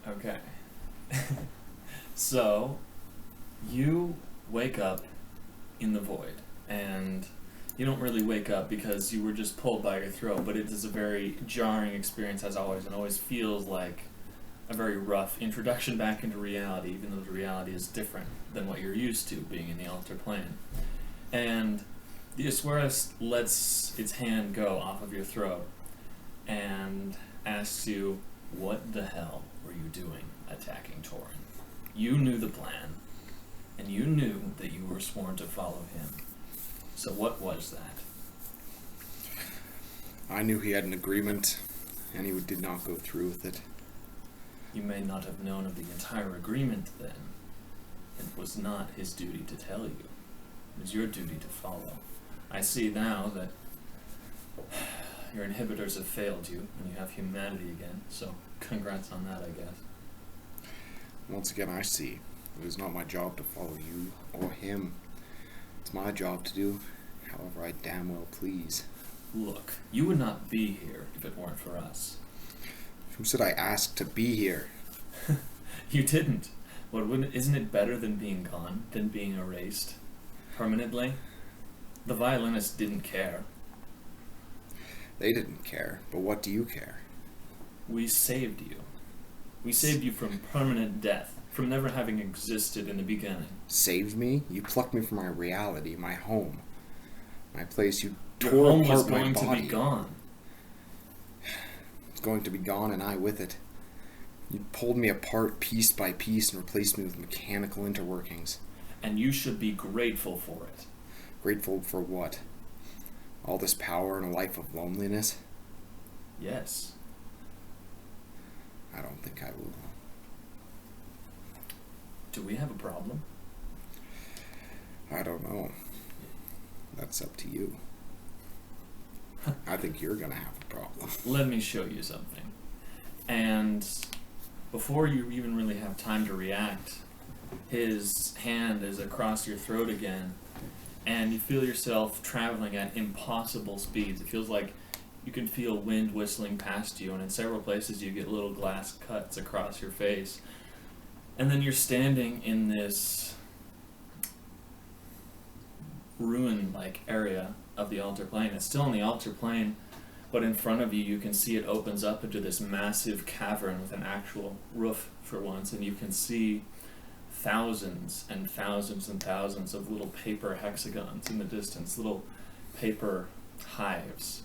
Okay. So, you wake up in the void, and you don't really wake up because you were just pulled by your throat, but it is a very jarring experience as always, and always feels like a very rough introduction back into reality, even though the reality is different than what you're used to being in the altar plane. And the Ossuary lets its hand go off of your throat and asks you, what the hell were you doing attacking Torin? You knew the plan, and you knew that you were sworn to follow him. So what was that? I knew he had an agreement, and he did not go through with it. You may not have known of the entire agreement then. It was not his duty to tell you. It was your duty to follow. I see now that your inhibitors have failed you, and you have humanity again, so congrats on that, I guess. Once again, I see. It is not my job to follow you or him. It's my job to do however I damn well please. Look, you would not be here if it weren't for us. Who said I asked to be here? You didn't. Isn't it better than being gone, than being erased permanently? The violinists didn't care. They didn't care, but what do you care? We saved you. We saved you from permanent death, from never having existed in the beginning. Saved me? You plucked me from my reality, my home. My place. You Your tore home apart was my going body. to be gone. It's going to be gone, and I with it. You pulled me apart piece by piece and replaced me with mechanical interworkings. And you should be grateful for it. Grateful for what? All this power and a life of loneliness? Yes. I don't think I will. Do we have a problem? I don't know. That's up to you. I think you're gonna have a problem. Let me show you something. And before you even really have time to react, his hand is across your throat again, and you feel yourself traveling at impossible speeds. It feels like you can feel wind whistling past you, and in several places you get little glass cuts across your face. And then you're standing in this ruin-like area of the altar plane. It's still in the altar plane, but in front of you, you can see it opens up into this massive cavern with an actual roof for once, and you can see thousands and thousands and thousands of little paper hexagons in the distance, little paper hives.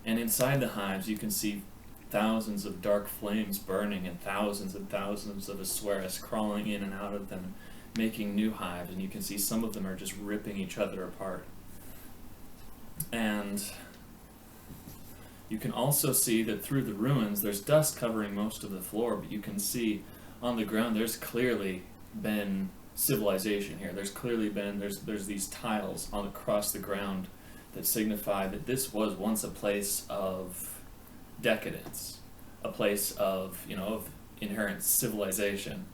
And inside the hives, you can see thousands of dark flames burning and thousands of Ossuary crawling in and out of them, making new hives, and you can see some of them are just ripping each other apart. And you can also see that through the ruins, there's dust covering most of the floor, but you can see on the ground there's clearly been civilization here. There's these tiles all across the ground that signify that this was once a place of decadence, a place of inherent civilization.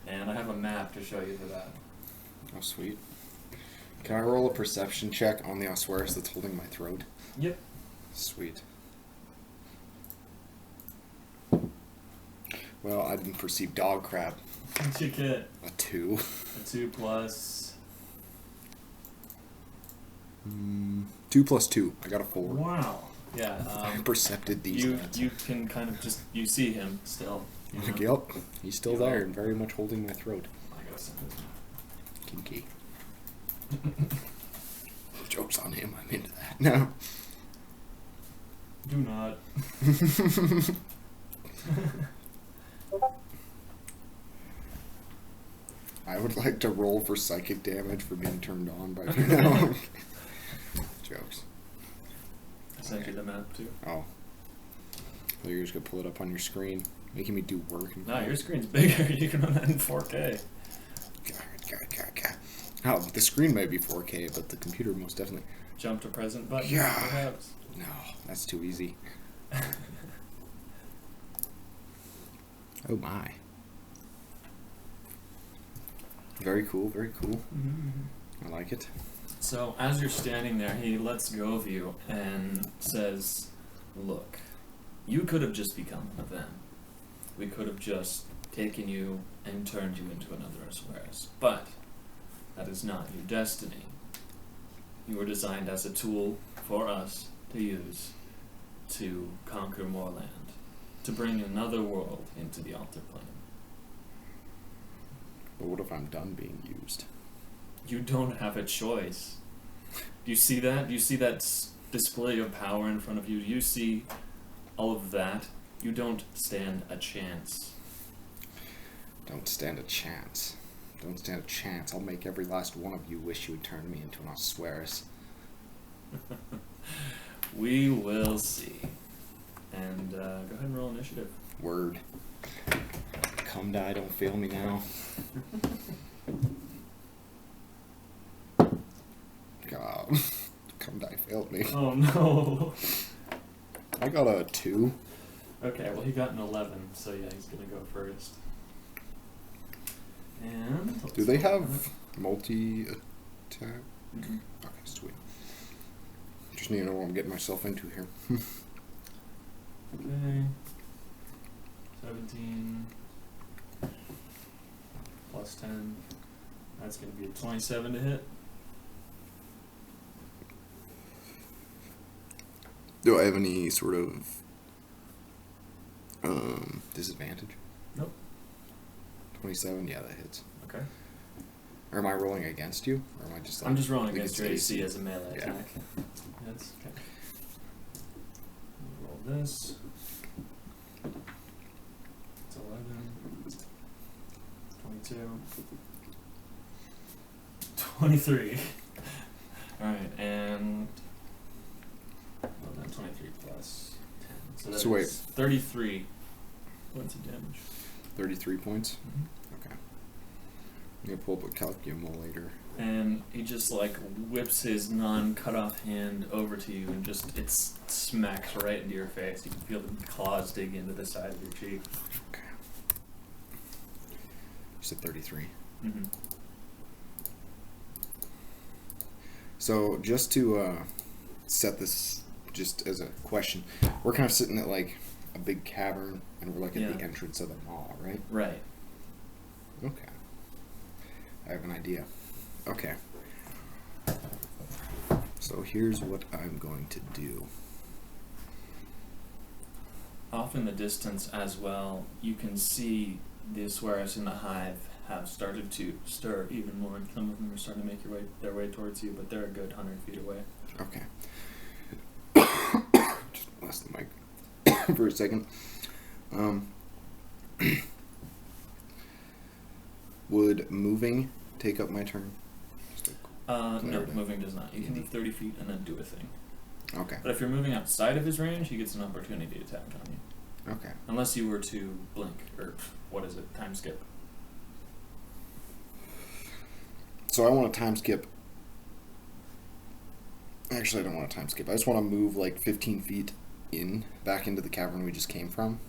And I have a map to show you for that. Oh, sweet. Can I roll a perception check on the Ossuary that's holding my throat? Yep. Sweet. Well, I didn't perceive dog crap. What'd you get? A 2. A 2 plus... 2 plus 2. I got a 4. Wow. Yeah. I percepted these lads. You can kind of just... You see him still. Like, yep. He's still there and very much holding my throat. I gotta send it. Kinky. Joke's on him. I'm into that. No. Do not. I would like to roll for psychic damage for being turned on by me now. Jokes. I sent you the map too. Oh. Well, you're just gonna pull it up on your screen, making me do work. No, your screen's bigger. You can run that in 4K. God. Oh, the screen may be 4K, but the computer most definitely. Jump to present button. Yeah. Perhaps. No, that's too easy. Oh my. Very cool, very cool. Mm-hmm. I like it. So as you're standing there, he lets go of you and says, "Look, you could have just become one of them. we could have just taken you and turned you into another Ossuary. But that is not your destiny. You were designed as a tool for us to use to conquer more land, to bring another world into the altar plane. But what if I'm done being used? You don't have a choice. Do you see that? Do you see that display of power in front of you? Do you see all of that? You don't stand a chance. Don't stand a chance. Don't stand a chance. I'll make every last one of you wish you would turn me into an Ossuary. We will see. And go ahead and roll initiative. Word. Come die, don't fail me now. God. Come die failed me. Oh no. I got a 2. Okay, well he got an 11, so yeah, he's gonna go first. And Do they have multi-attack? Mm-hmm. Okay, sweet. Just need to know what I'm getting myself into here. Okay. 17 plus 10. That's gonna be a 27 to hit. Do I have any sort of disadvantage? Nope. 27? Yeah, that hits. Okay. Or am I rolling against you? Or am I just like, I'm just rolling like against it's your AC AC? as a melee Yeah. attack. That's okay. Roll this. It's 11. 22. 23. Alright, and well, then 23 plus 10. So that's So wait. 33 points of damage. 33 points? Mm-hmm. Okay. I'm gonna pull up a calculator. And he just like whips his non-cut off hand over to you and just it smacks right into your face. You can feel the claws dig into the side of your cheek. Okay. You said 33. Mm-hmm. So just to set this just as a question, we're kind of sitting at like a big cavern and we're like at the entrance of the mall, right? Right. Okay. I have an idea. Okay. So here's what I'm going to do. Off in the distance as well, you can see the Ossuary in the hive have started to stir even more. Some of them are starting to make their way towards you, but they're a good 100 feet away. Okay. Just lost the mic for a second. Would moving take up my turn? Just like No, moving does not. You can move 30 feet and then do a thing. Okay. But if you're moving outside of his range, he gets an opportunity to attack on you. Okay. Unless you were to blink, or what is it, time skip. So I want to time skip. Actually, I don't want to time skip. I just want to move like 15 feet back into the cavern we just came from.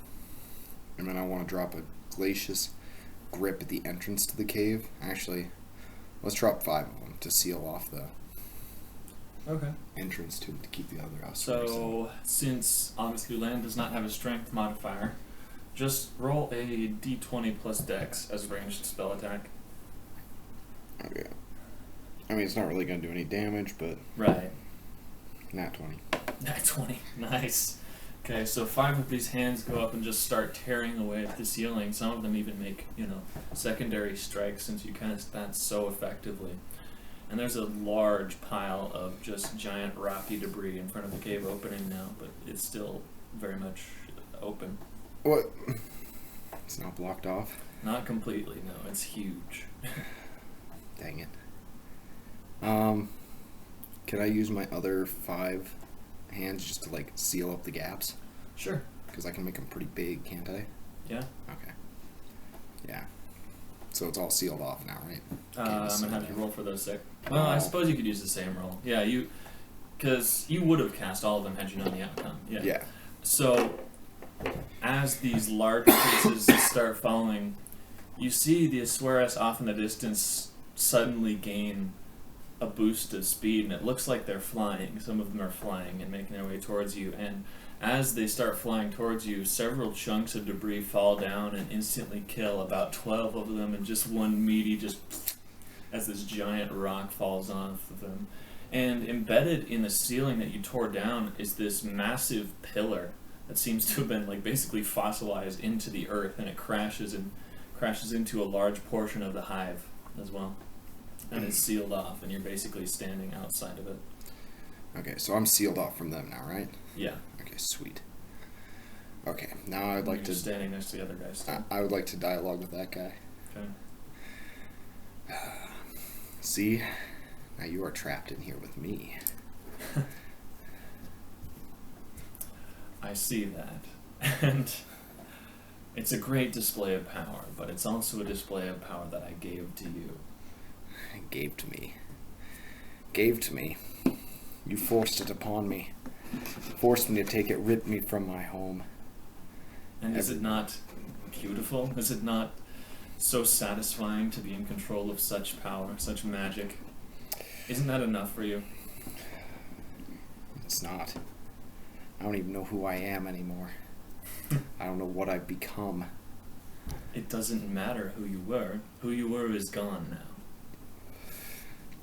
And then I want to drop a glacius grip at the entrance to the cave. Actually, let's drop 5 of them to seal off the entrance to keep the other Ossuary. So, since obviously land does not have a strength modifier, just roll a d20 plus dex as ranged spell attack. Okay. I mean, it's not really going to do any damage, but... Right. Nat 20. Nat 20. Nice. Okay, so 5 of these hands go up and just start tearing away at the ceiling. Some of them even make, secondary strikes since you cast that so effectively. And there's a large pile of just giant rocky debris in front of the cave opening now, but it's still very much open. What? It's not blocked off? Not completely, no. It's huge. Dang it. Can I use my other 5 hands just to, like, seal up the gaps? Sure. Because I can make them pretty big, can't I? Yeah. Okay. Yeah. So it's all sealed off now, right? I'm going to have you roll for those six. Well, I suppose you could use the same roll. Yeah, because you would have cast all of them had you known the outcome. Yeah. Yeah. So, as these large pieces start falling, you see the Ossuary off in the distance suddenly gain a boost of speed, and it looks like they're flying. Some of them are flying and making their way towards you, and As they start flying towards you, several chunks of debris fall down and instantly kill about 12 of them, and just one meaty just as this giant rock falls off of them. And embedded in the ceiling that you tore down is this massive pillar that seems to have been like basically fossilized into the earth, and it crashes into a large portion of the hive as well. And it's sealed off, and you're basically standing outside of it. Okay, so I'm sealed off from them now, right? Yeah. Okay, sweet. Okay, now I'd like to... standing next to the other guy still. I would like to dialogue with that guy. Okay. See? Now you are trapped in here with me. I see that. And it's a great display of power, but it's also a display of power that I gave to you. Gave to me. Gave to me. You forced it upon me. Forced me to take it, ripped me from my home. And is it not beautiful? Is it not so satisfying to be in control of such power, such magic? Isn't that enough for you? It's not. I don't even know who I am anymore. I don't know what I've become. It doesn't matter who you were. Who you were is gone now.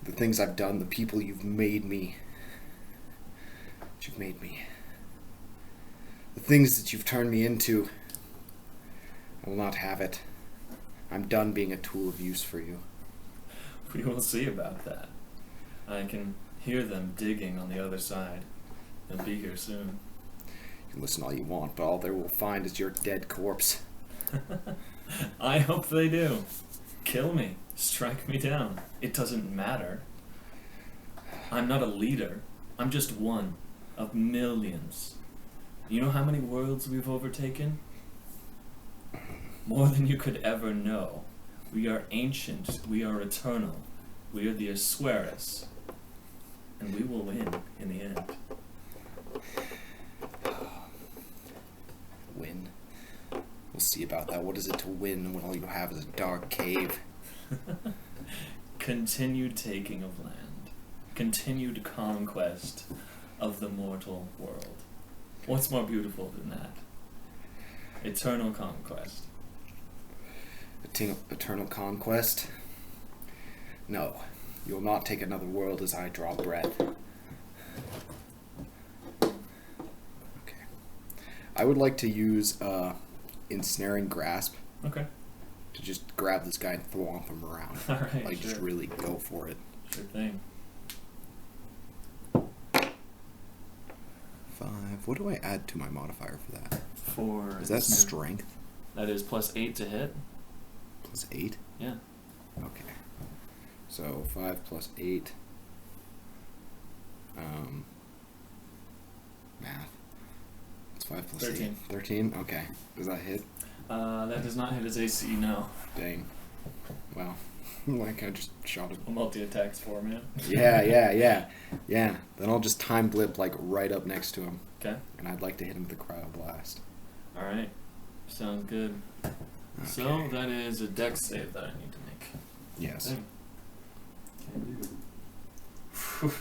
The things I've done, the people you've made me. You've made me. The things that you've turned me into. I will not have it. I'm done being a tool of use for you. We will see about that. I can hear them digging on the other side. They'll be here soon. You can listen all you want, but all they will find is your dead corpse. I hope they do. Kill me. Strike me down. It doesn't matter. I'm not a leader. I'm just one of millions. You know how many worlds we've overtaken? More than you could ever know. We are ancient. We are eternal. We are the Ossuaries. And we will win in the end. Win? We'll see about that. What is it to win when all you have is a dark cave? Continued taking of land. Continued conquest of the mortal world. What's more beautiful than that? Eternal conquest. Eternal conquest? No. You will not take another world as I draw breath. Okay. I would like to use ensnaring grasp. Okay. To just grab this guy and thwomp him around. Alright, like, sure. just really go for it. Sure thing. 5. What do I add to my modifier for that? Is that ensnare. strength? That is +8 to hit. +8? Yeah. Okay. So 5 plus 8. Math. It's 5 plus 13. 8. 13? Okay. Does that hit? That does not hit his AC, no. Dang. Well, like I just shot it. A multi-attacks for him, Yeah. Then I'll just time blip like right up next to him. Okay. And I'd like to hit him with the cryo blast. Alright. Sounds good. Okay. So, that is a dex save that I need to make. Yes. Okay. Can do. Whew.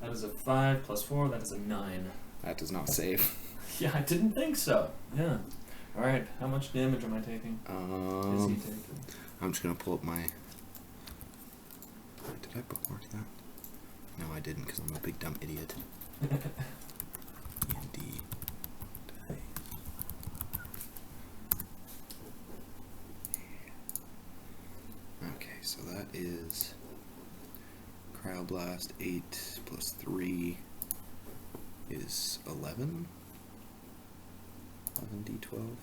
That is a 5 plus 4, that is a 9. That does not save. Yeah, I didn't think so. Yeah. Alright, how much damage am I taking? Is he taking? I'm just gonna pull up my... Did I bookmark that? No, I didn't, because I'm a big dumb idiot. D. Okay, so that is Cryoblast 8 plus 3 is 11. 11d12.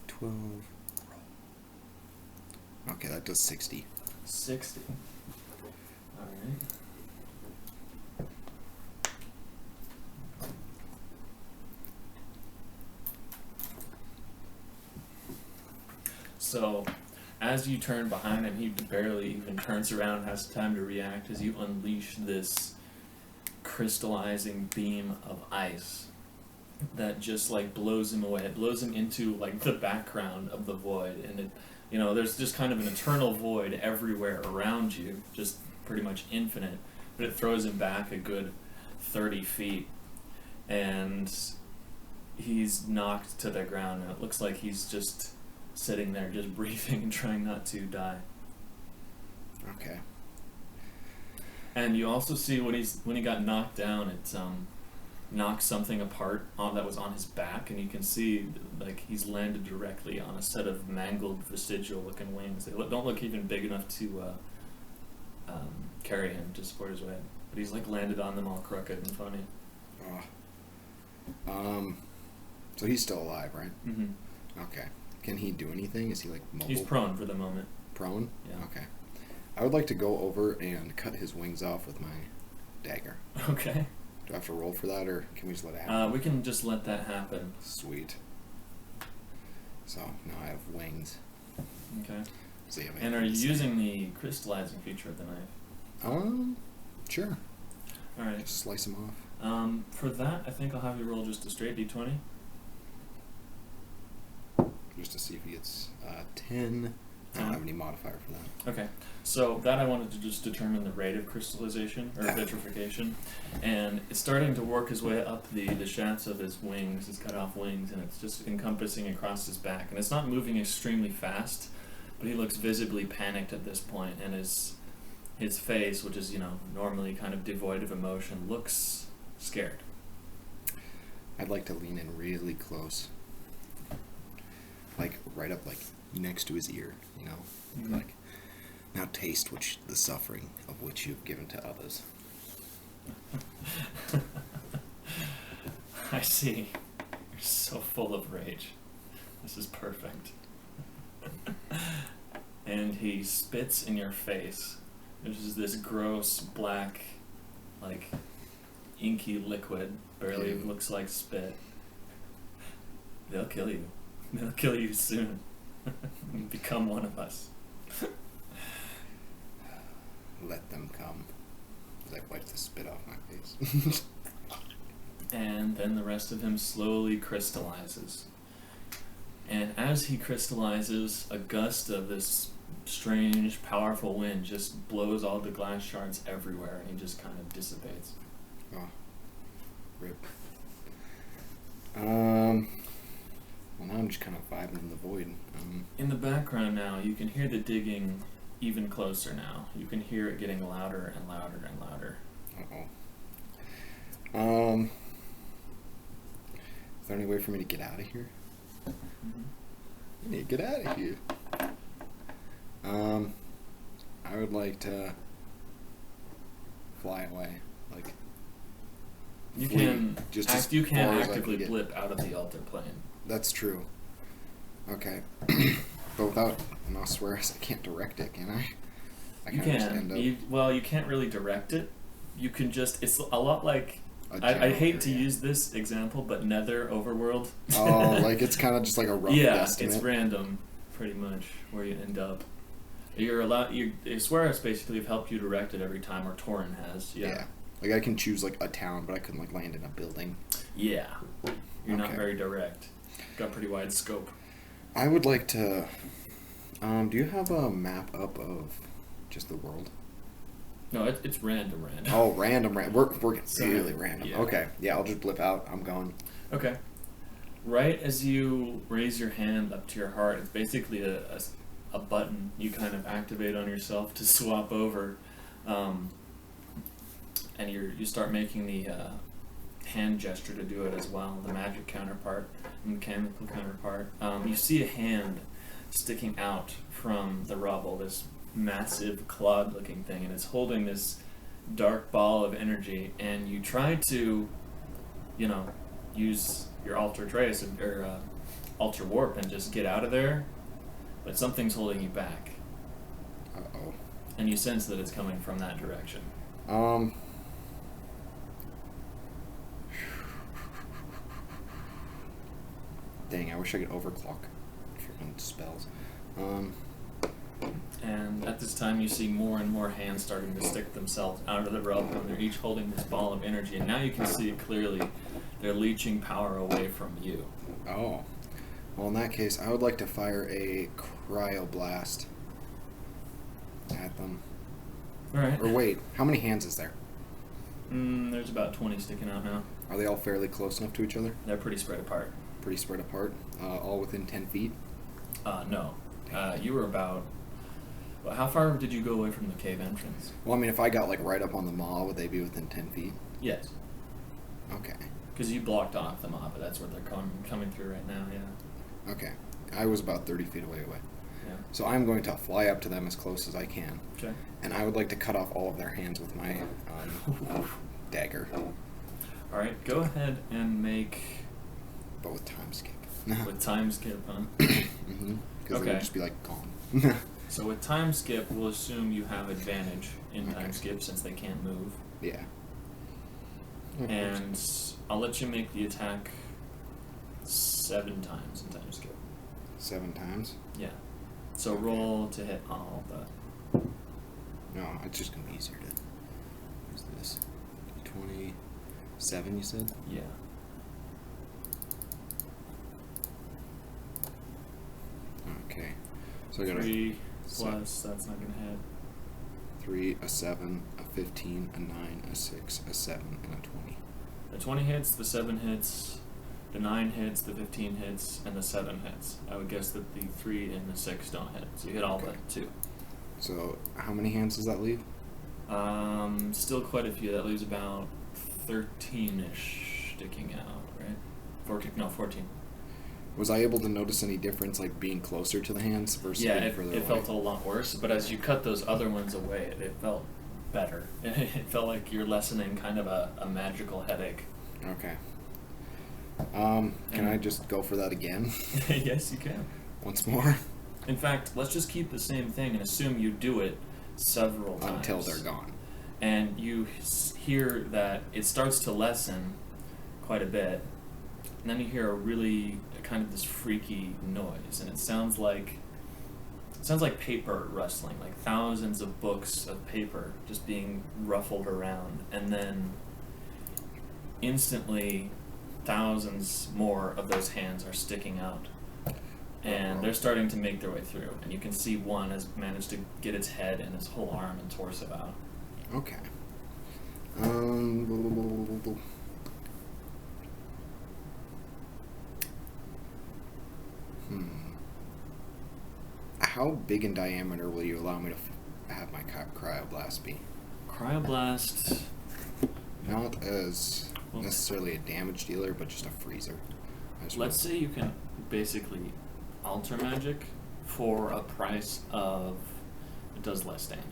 12. Okay, that does 60. 60. Alright. So, as you turn behind him, he barely even turns around and has time to react as you unleash this crystallizing beam of ice that just like blows him away. It blows him into like the background of the void, and it, there's just kind of an eternal void everywhere around you, just pretty much infinite. but it throws him back a good 30 feet, and he's knocked to the ground, and it looks like he's just sitting there, just breathing and trying not to die. Okay. And you also see when he got knocked down, it knocked something apart that was on his back, and you can see like he's landed directly on a set of mangled vestigial-looking wings. They don't look even big enough to carry him to support his weight, but he's like landed on them all crooked and funny. So he's still alive, right? Mm-hmm. Okay. Can he do anything? Is he like mobile? He's prone for the moment. Prone? Yeah. Okay. I would like to go over and cut his wings off with my dagger. Okay. Do I have to roll for that, or can we just let it happen? We can just let that happen. Sweet. So now I have wings. Okay. So yeah, And are you using the crystallizing feature of the knife? Sure. All right. Just slice them off. For that, I think I'll have you roll just a straight d20. Just to see if he gets 10. I don't have any modifier for that. Okay, so that I wanted to just determine the rate of crystallization, or vitrification, and it's starting to work his way up the shafts of his wings, his cut off wings, and it's just encompassing across his back, and it's not moving extremely fast, but he looks visibly panicked at this point, and his face, which is, normally kind of devoid of emotion, looks scared. I'd like to lean in really close. Like, right up, like, next to his ear, Mm-hmm. Like, now taste the suffering of which you've given to others. I see. You're so full of rage. This is perfect. And he spits in your face. There's this gross, black, like, inky liquid. Barely looks like spit. They'll kill you. They'll kill you soon. Become one of us. Let them come. As I wipe the spit off my face. And then the rest of him slowly crystallizes. And as he crystallizes, a gust of this strange, powerful wind just blows all the glass shards everywhere, and he just kind of dissipates. Oh. Rip. Well, now I'm just kind of vibing in the void. In the background now, you can hear the digging even closer now. You can hear it getting louder and louder and louder. Uh-oh. Is there any way for me to get out of here? Mm-hmm. I need to get out of here. I would like to fly away. Like, You flee can just as you can far as I actively can get. blip out of the altar plane. That's true. Okay. But without an Ossuary, I can't direct it, can I? I You kinda just end can. up You can't really direct it. You can just. It's a lot like. a I general hate to area. use this example, but Nether Overworld. Oh, like it's kind of just like a rough estimate. It's random, pretty much, where you end up. You're allowed. Swearers basically have helped you direct it every time, or Torin has. Yeah. Like I can choose like a town, but I couldn't like land in a building. Yeah. You're not Okay. very direct. Got pretty wide scope. I would like to. Do you have a map up of just the world? No, it's random. Oh, random. We're getting Sorry. really random. Yeah. Okay. Yeah, I'll just blip out. I'm going. Okay. Right as you raise your hand up to your heart, it's basically a button you kind of activate on yourself to swap over, and you start making the hand gesture to do it as well, the magic counterpart, the mechanical counterpart. You see a hand sticking out from the rubble, this massive clawed-looking thing, and it's holding this dark ball of energy, and you try to, use your alter trace or alter warp and just get out of there, but something's holding you back, Uh-oh. and you sense that it's coming from that direction. Dang, I wish I could overclock freaking spells. And at this time, you see more and more hands starting to stick themselves out of the rubble, and they're each holding this ball of energy, and now you can see it clearly. They're leeching power away from you. Oh. Well, in that case, I would like to fire a cryoblast at them. All right. Or wait, how many hands is there? There's about 20 sticking out now. Are they all fairly close enough to each other? They're pretty spread apart. Pretty spread apart? All within 10 feet? No. You were about... Well, how far did you go away from the cave entrance? Well, I mean, if I got, like, right up on the maw, would they be within 10 feet? Yes. Okay. Because you blocked off the maw, but that's where they're coming through right now, yeah. Okay. I was about 30 feet away. Yeah. So I'm going to fly up to them as close as I can. Okay. And I would like to cut off all of their hands with my dagger. Alright, go ahead and make... But with time skip. With time skip, huh? Mm-hmm. Because Okay. they would just be like, gone. So with time skip, we'll assume you have advantage in Okay. time skip since they can't move. Yeah. And I'll let you make the attack 7 times in time skip. 7 times? Yeah. So roll to hit all the... No, it's just going to be easier to... What's this? 27, you said? Yeah. Okay. So I got 3 plus, that's not going to hit. 3, a 7, a 15, a 9, a 6, a 7, and a 20. The 20 hits, the 7 hits, the 9 hits, the 15 hits, and the 7 hits. I would guess that the 3 and the 6 don't hit, so you hit all but 2. So how many hands does that leave? Still quite a few. That leaves about 13-ish sticking out, right? 14. No, 14. Was I able to notice any difference, like being closer to the hands versus Yeah, being further away? it felt a lot worse, but as you cut those other ones away, it felt better. It felt like you're lessening kind of a magical headache. Okay. Can I just go for that again? Yes, you can. Once more? In fact, let's just keep the same thing and assume you do it several times. Until they're gone. And you hear that it starts to lessen quite a bit, and then you hear a really kind of this freaky noise, and it sounds like paper rustling, like thousands of books of paper just being ruffled around, and then instantly thousands more of those hands are sticking out, and they're starting to make their way through, and you can see one has managed to get its head and its whole arm and torso out. Okay. How big in diameter will you allow me to have my cryoblast be? Cryoblast. Not as necessarily a damage dealer, but just a freezer. Let's say you can basically alter magic for a price of it does less damage.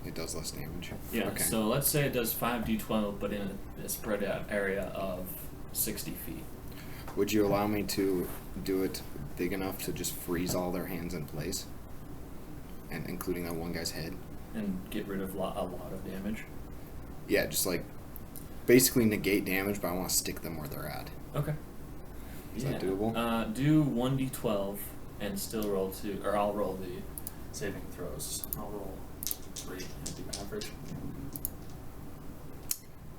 It does less damage. Yeah, Okay. so let's say it does 5d12, but in a spread out area of 60 feet. Would you allow me to do it big enough to just freeze all their hands in place? And including that one guy's head? And get rid of a lot of damage? Yeah, just like basically negate damage, but I want to stick them where they're at. Okay. Is that doable? Do 1d12 and still roll 2, or I'll roll the saving throws. I'll roll 3 and do average.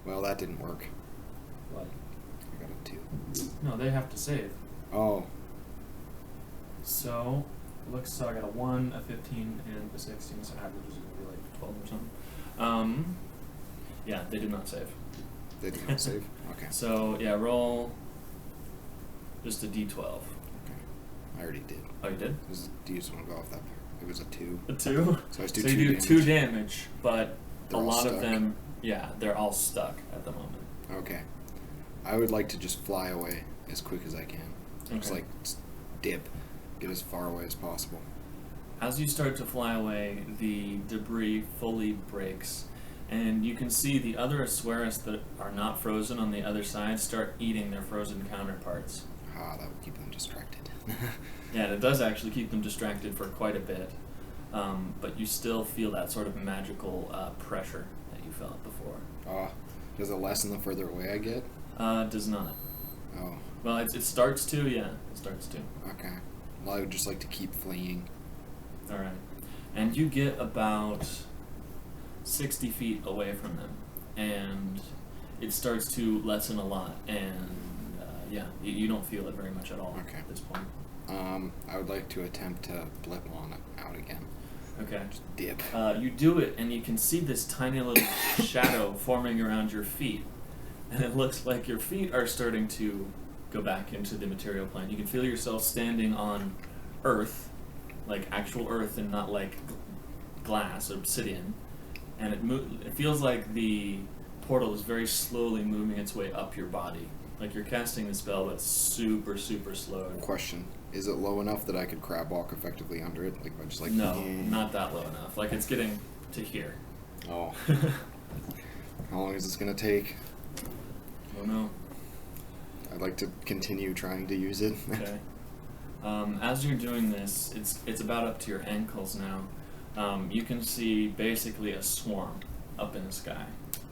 Well, that didn't work. What? I got a 2. No, they have to save. Oh. So, so I got a 1, a 15, and a 16, so average is going to be like 12 or something. Yeah, they did not save. They did not save? Okay. So, yeah, roll just a d12. Okay. I already did. Oh, you did? Do you just want to go off that? It was a 2. A 2? So I just do so 2 you do damage. 2 damage, but They're a all lot of stuck. them, yeah, they're all stuck at the moment. Okay. I would like to just fly away as quick as I can. Just Okay. like dip. Get as far away as possible. As you start to fly away, the debris fully breaks, and you can see the other Ossuaries that are not frozen on the other side start eating their frozen counterparts. Ah, that would keep them distracted. Yeah, and it does actually keep them distracted for quite a bit, but you still feel that sort of magical pressure that you felt before. Does it lessen the further away I get? Does not. Oh. Well, it starts to, yeah, it starts to. Okay. Well, I would just like to keep fleeing. All right. And you get about 60 feet away from them, and it starts to lessen a lot, and yeah, you don't feel it very much at all Okay. at this point. I would like to attempt to blip on it out again. Okay. Just dip. You do it, and you can see this tiny little shadow forming around your feet. And it looks like your feet are starting to go back into the material plane. You can feel yourself standing on earth, like actual earth and not like glass or obsidian. And it feels like the portal is very slowly moving its way up your body. Like you're casting the spell, but super, super slow. Question. Is it low enough that I could crab walk effectively under it? Like, if I just like... No, not that low enough. Like it's getting to here. Oh. How long is this going to take? Oh no. I'd like to continue trying to use it. Okay. As you're doing this, it's about up to your ankles now. You can see basically a swarm up in the sky,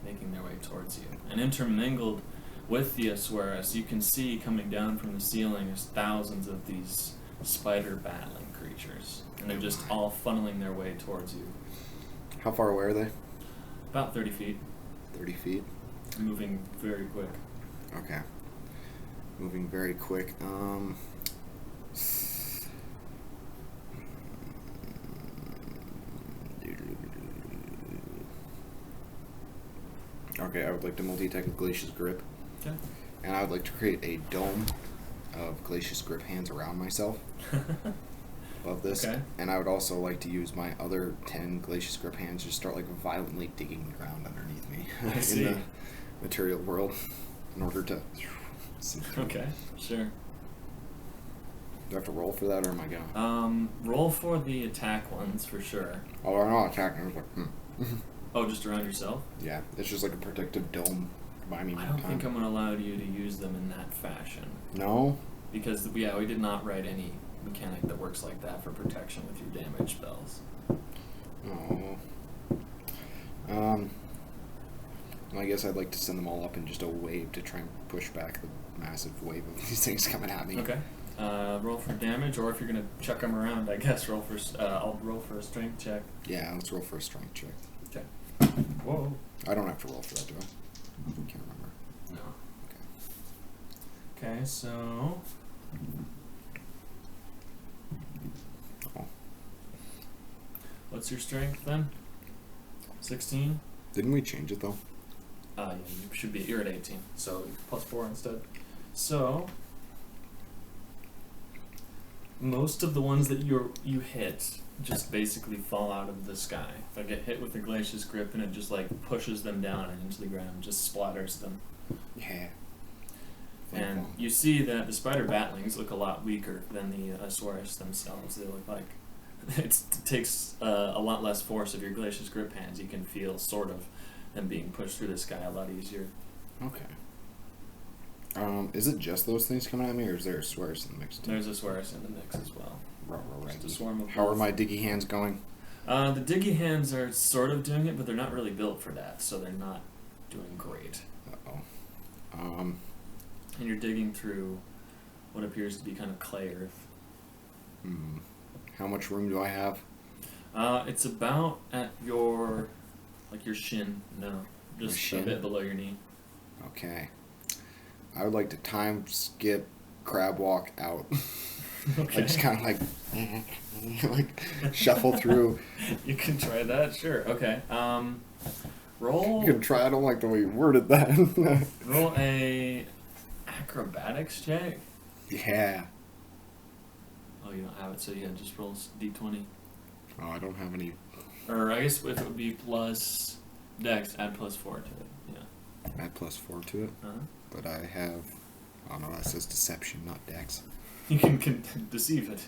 making their way towards you. And intermingled with the Ossuary, you can see coming down from the ceiling is thousands of these spider battling creatures. And they're just all funneling their way towards you. How far away are they? About 30 feet. 30 feet? Moving very quick. Okay. Moving very quick. Okay, I would like to multi-attack with Glacius Grip. Okay. And I would like to create a dome of Glacius Grip hands around myself. Above this. Okay. And I would also like to use my other 10 Glacius Grip hands to start like violently digging the ground underneath me I see. in the material world in order to sink through. Okay, sure. Do I have to roll for that, or am I going? Roll for the attack ones for sure. Oh, I'm not attacking. I was like, Oh, just around yourself? Yeah, it's just like a protective dome by me. I don't think I'm going to allow you to use them in that fashion. No? Because, we did not write any mechanic that works like that for protection with your damage spells. Oh. I guess I'd like to send them all up in just a wave to try and push back the massive wave of these things coming at me. Okay. Roll for damage, or if you're going to chuck them around, I guess, I'll roll for a strength check. Yeah, let's roll for a strength check. Okay. Whoa. I don't have to roll for that, do I? Can't remember. No. Okay. Okay, so... Oh. What's your strength then? 16? Didn't we change it, though? Yeah, you're at 18, so plus 4 instead. So, most of the ones that you hit just basically fall out of the sky. If I get hit with the Glacius Grip and it just like pushes them down and into the ground, just splatters them. Yeah. And you see that the spider batlings look a lot weaker than the Ossuary themselves. They look like it takes a lot less force of your Glacius Grip hands. You can feel sort of them being pushed through the sky a lot easier. Okay. Is it just those things coming at me, or is there a Ossuary in the mix too? There's a Ossuary in the mix as well. Just a swarm of How are both. my diggy hands going? The diggy hands are sort of doing it, but they're not really built for that, so they're not doing great. Uh-oh. And you're digging through what appears to be kind of clay earth. How much room do I have? It's about at your shin. No, just shin? a bit below your knee. Okay. I would like to time skip crab walk out. Okay. I just kind of like shuffle through. You can try that, sure. Okay. Roll. You can try. I don't like the way you worded that. Roll a acrobatics check. Yeah. Oh, you don't have it, so yeah, just roll d20. Oh, I don't have any. Or I guess if it would be plus dex, add plus 4 to it. Yeah. Add plus 4 to it. Uh-huh. But I have. Oh no, that says deception, not dex. You can deceive it.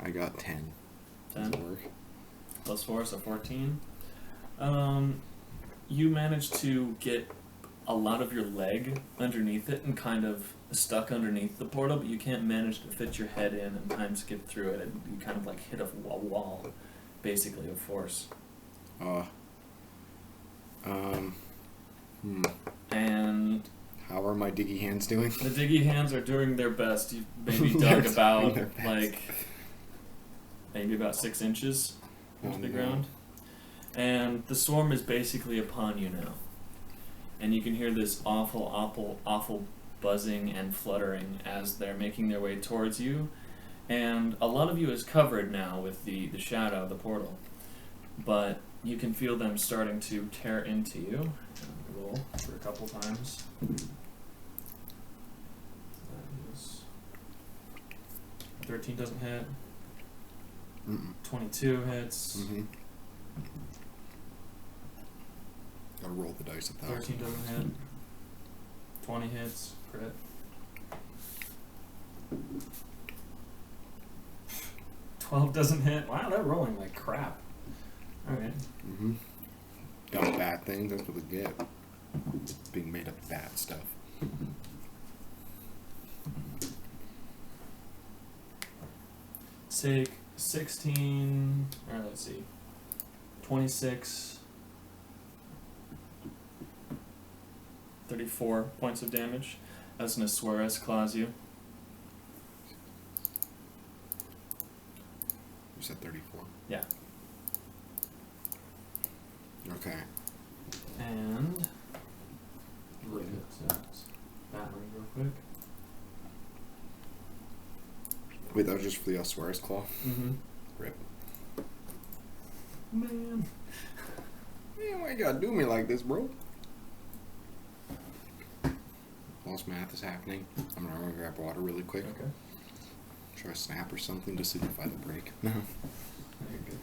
I got 10. 10. Does it work? Plus 4, so 14. You managed to get a lot of your leg underneath it and kind of stuck underneath the portal, but you can't manage to fit your head in and time skip through it. And you kind of like hit a wall, basically, of force. And how are my diggy hands doing? the diggy hands are doing their best. You maybe dug about maybe about 6 inches into the ground. And the swarm is basically upon you now. And you can hear this awful buzzing and fluttering as they're making their way towards you. And a lot of you is covered now with the shadow of the portal. But you can feel them starting to tear into you. And roll for a couple times. That is 13 doesn't hit. 22 hits. Mm-hmm. Gotta roll the dice at that. 13 doesn't hit. 20 hits. Crit. 12 doesn't hit. Wow, they're rolling like crap. Alright. Mm-hmm. Got bad things, that's what we get. Being made of bad stuff. Take 16, or let's see, 26, 34 points of damage as an Ossuary claws you. You said 34? Yeah. Okay. And look at battling real quick. Wait, that was just for the Ossuary's claw? Mm-hmm. Rip. Man, why you gotta do me like this, bro? Whilst math is happening, I'm gonna grab water really quick. Okay. Try a snap or something to signify the break. No. Very good.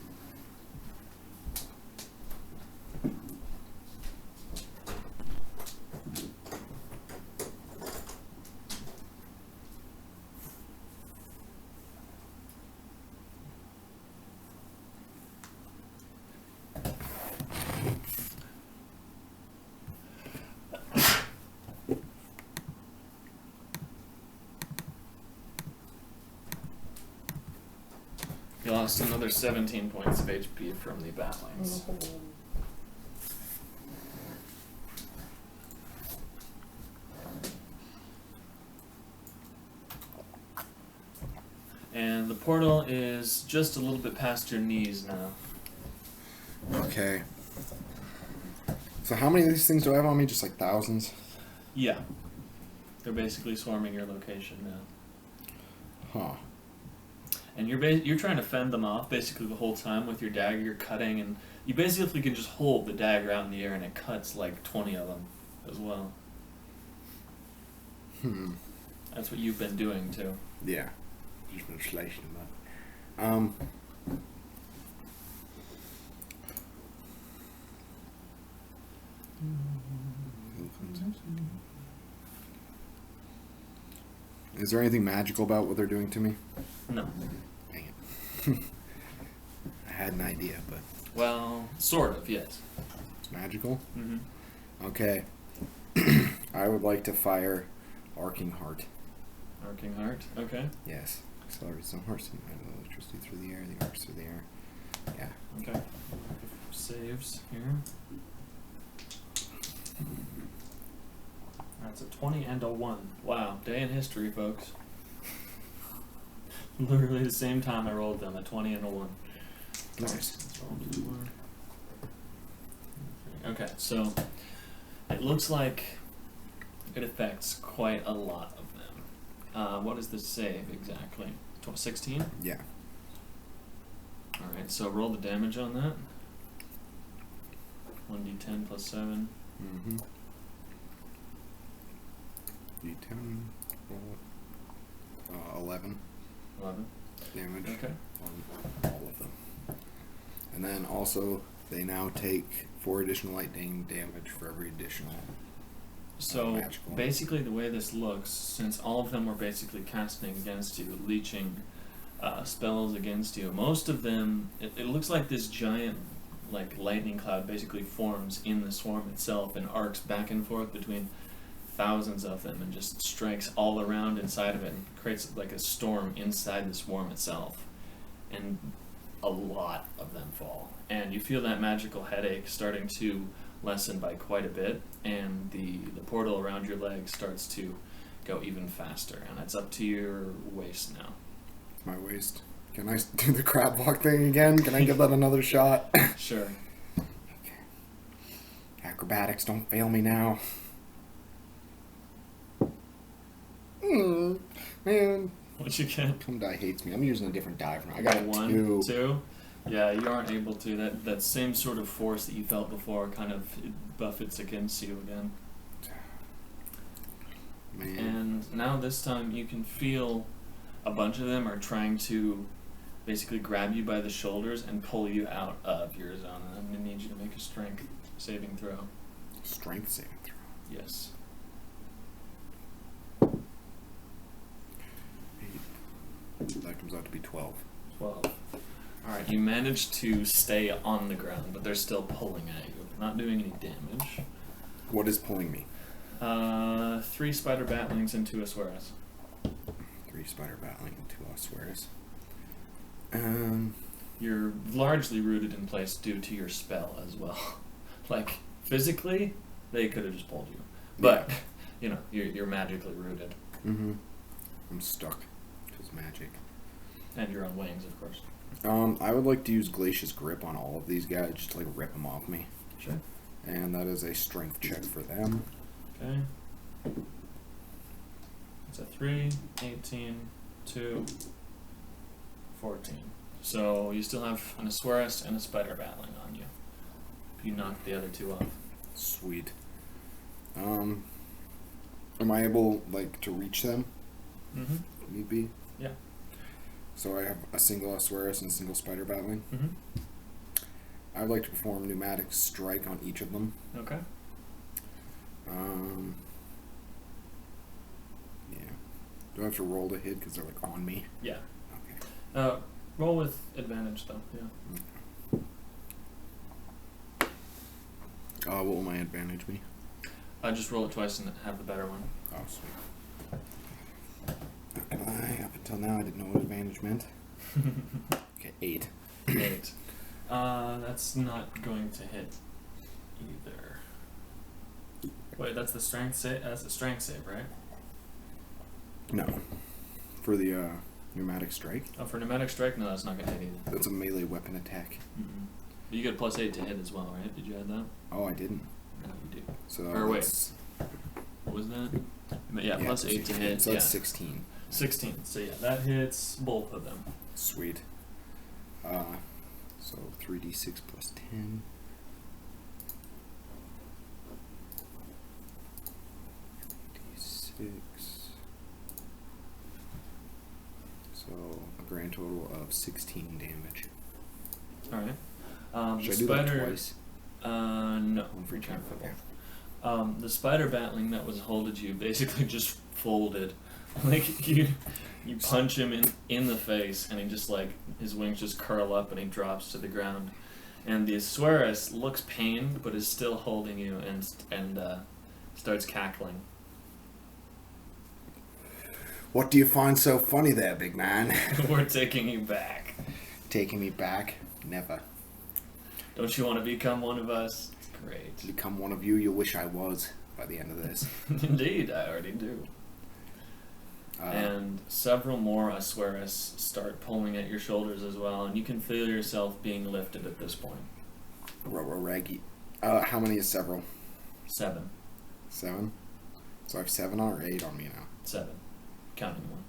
You lost another 17 points of HP from the battlings. And the portal is just a little bit past your knees now. Okay. So how many of these things do I have on me? Just like thousands? Yeah. They're basically swarming your location now. Huh. And you're trying to fend them off basically the whole time with your dagger. You're cutting, and you basically can just hold the dagger out in the air, and it cuts like 20 of them as well. That's what you've been doing too. Yeah. Just been slicing them up. Is there anything magical about what they're doing to me? No. Dang it. I had an idea, but... Well, sort of, yes. It's magical? Mm-hmm. Okay. I would like to fire Arcing Heart. Arcing Heart, okay. Yes. Accelerates some hearts and electricity through the air, the arcs through the air. Yeah. Okay. Saves here. That's a 20 and a 1. Wow, day in history, folks. Literally the same time I rolled them, a 20 and a 1. Nice. Let's roll 2 more. Okay, so it looks like it affects quite a lot of them. What is the save exactly? 16? Yeah. Alright, so roll the damage on that. 1d10 plus 7. Mm-hmm. D10. 11 11. damage Okay. on all of them. And then also, they now take 4 additional lightning damage for every additional So magical. basically the way this looks, since all of them were basically casting against you, leeching spells against you, most of them, it looks like this giant like lightning cloud basically forms in the swarm itself and arcs back and forth between thousands of them and just strikes all around inside of it and creates like a storm inside the swarm itself. And a lot of them fall. And you feel that magical headache starting to lessen by quite a bit, and the portal around your leg starts to go even faster, and it's up to your waist now. My waist. Can I do the crab walk thing again? Can I give that another shot? Sure. Okay. Acrobatics, don't fail me now. Man. What'd you get? Come die hates me. I'm using a different die for now. I got a 1, 2. 2. Yeah, you aren't able to. That same sort of force that you felt before kind of buffets against you again. Man. And now this time you can feel a bunch of them are trying to basically grab you by the shoulders and pull you out of your zone. And I'm going to need you to make a strength saving throw. Strength saving throw. Yes. 8. That comes out to be 12. 12. Alright, you managed to stay on the ground, but they're still pulling at you. Not doing any damage. What is pulling me? 3 spider batlings and 2 Ossuaries. 3 spider battling and 2 Ossuaries. You're largely rooted in place due to your spell as well. Like, physically, they could have just pulled you. But, you know, you're magically rooted. Mm-hmm. I'm stuck. Because magic. And you're on wings, of course. I would like to use Glacia's Grip on all of these guys, just to, like, rip them off me. Sure. And that is a strength check for them. Okay. It's a 3, 18, 2, 14. So you still have an Ossuaris and a spider battling on you. You knocked the other 2 off. Sweet. Am I able, like, to reach them? Mm-hmm. Need be? Yeah. So I have a single Ossuaris and a single spider battling. Mm-hmm. I would like to perform pneumatic strike on each of them. Okay. Yeah. Do I have to roll to hit because they're, like, on me? Yeah. Okay. Roll with advantage, though. Yeah. What will my advantage be? Just roll it twice and have the better one. Oh, sweet. Up until now, I didn't know what advantage meant. Okay, 8. 8. That's not going to hit either. Wait, that's the strength save. That's the strength save, right? No. For the pneumatic strike. Oh, for pneumatic strike, no, that's not going to hit either. That's a melee weapon attack. Mm-mm. You get +8 to hit as well, right? Did you add that? Oh, I didn't. No, you do. So Or wait, what was that? Yeah, +8 to hit. So yeah. that's 16. 16. So yeah, that hits both of them. Sweet. So 3d6 plus 10. D6. So a grand total of 16 damage. All right. Should The I do that spider. twice? No. One for each can't time. for Okay. both. The spider battling that was holding you basically just folded. Like you punch him in the face, and he just like his wings just curl up, and he drops to the ground. And the Ossuaris looks pained, but is still holding you, and starts cackling. What do you find so funny there, big man? We're taking you back. Taking me back? Never. Don't you want to become one of us? Great. Become one of you wish I was by the end of this. Indeed, I already do. And several more Ossuaris start pulling at your shoulders as well, and you can feel yourself being lifted at this point. Raggy. How many is several? 7. 7? So I have 7 on or 8 on me now? 7. Counting one.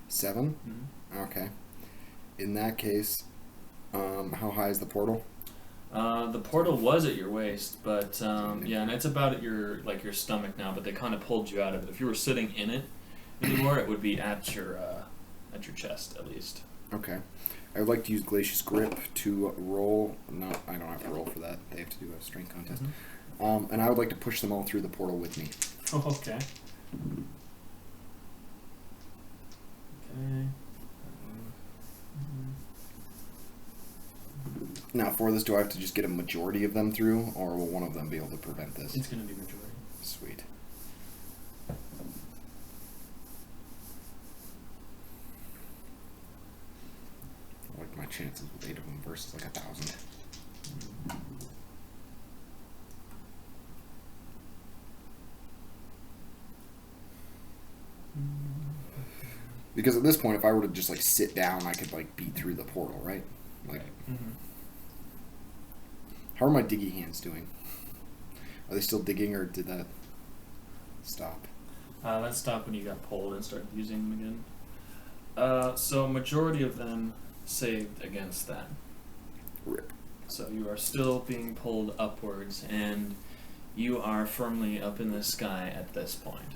7? Mm-hmm. Okay. In that case, how high is the portal? The portal was at your waist, but yeah, and it's about at your stomach now. But they kind of pulled you out of it. If you were sitting in it anymore, it would be at your chest at least. Okay. I would like to use Glacia's Grip to roll. No, I don't have to roll for that. They have to do a strength contest. Mm-hmm. And I would like to push them all through the portal with me. Oh, okay. Okay. Now, for this, do I have to just get a majority of them through, or will one of them be able to prevent this? It's going to be majority. Sweet. I like my chances with 8 of them versus like 1,000. Because at this point, if I were to just like sit down, I could like beat through the portal, right? Like, Mm-hmm. How are my diggy hands doing? Are they still digging, or did that stop? That stopped when you got pulled and started using them again. So majority of them saved against that. Rip. So you are still being pulled upwards, and you are firmly up in the sky at this point.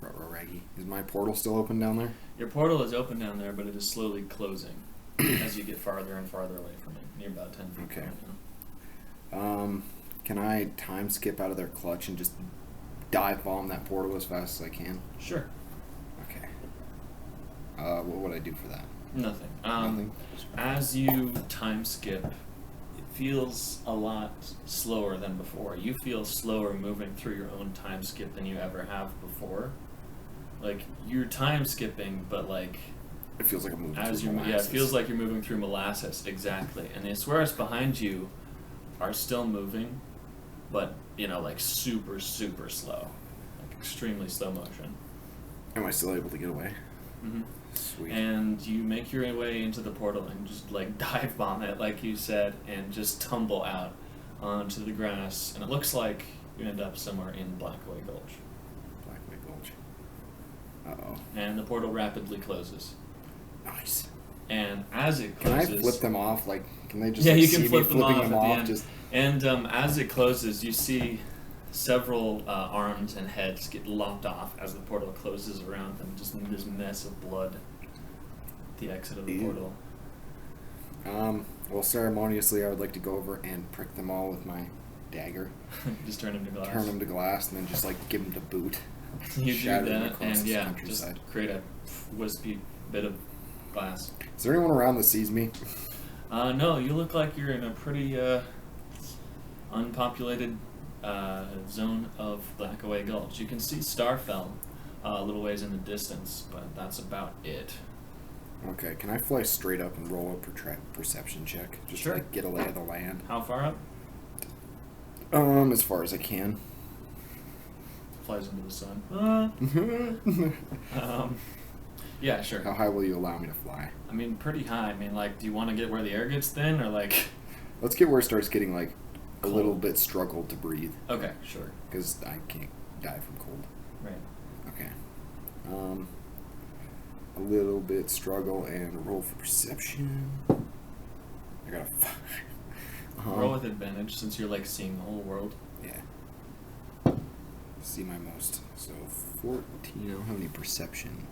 Raggy. Is my portal still open down there? Your portal is open down there, but it is slowly closing as you get farther and farther away from it. You're about 10 feet Okay. from it now. Can I time skip out of their clutch and just dive bomb that portal as fast as I can? Sure. Okay. What would I do for that? Nothing. Nothing? As you time skip, it feels a lot slower than before. You feel slower moving through your own time skip than you ever have before. Like, you're time skipping, but like... It feels like I'm moving as through you, molasses. yeah, it feels like you're moving through molasses, exactly. And the Ossuaries behind you are still moving, but, you know, like super, super slow. Like extremely slow motion. Am I still able to get away? Mm-hmm. Sweet. And you make your way into the portal and just like dive bomb it, like you said, and just tumble out onto the grass. And it looks like you end up somewhere in Blackaway Gulch. Blackaway Gulch. Uh-oh. And the portal rapidly closes. Nice. And as it Can closes... I flip them off? Like, can they just yeah, like, you see can me flip them flipping off them at the off? end. Just... And as it closes, you see several arms and heads get lopped off as the portal closes around them. Just this mess of blood at the exit of the portal. Well, ceremoniously, I would like to go over and prick them all with my dagger. Just turn them to glass. Turn them to glass, and then just like give them to boot. You Shatter do them that, across and the yeah, countryside. just create a wispy bit of glass. Is there anyone around that sees me? No, you look like you're in a pretty unpopulated zone of Blackaway Gulch. You can see Starfell a little ways in the distance, but that's about it. Okay, can I fly straight up and roll a perception check? Just Sure. to like, get a lay of the land. How far up? As far as I can. Flies into the sun. Yeah, sure. How high will you allow me to fly? I mean, pretty high. I mean, like, do you want to get where the air gets thin, or like... Let's get where it starts getting like a Cold. little bit struggled to breathe. Okay, sure. Because I can't die from cold. Right. Okay. A little bit struggle and roll for perception. I got a 5. Roll with advantage, since you're, like, seeing the whole world. Yeah. See my most. So 14. I don't have any perception.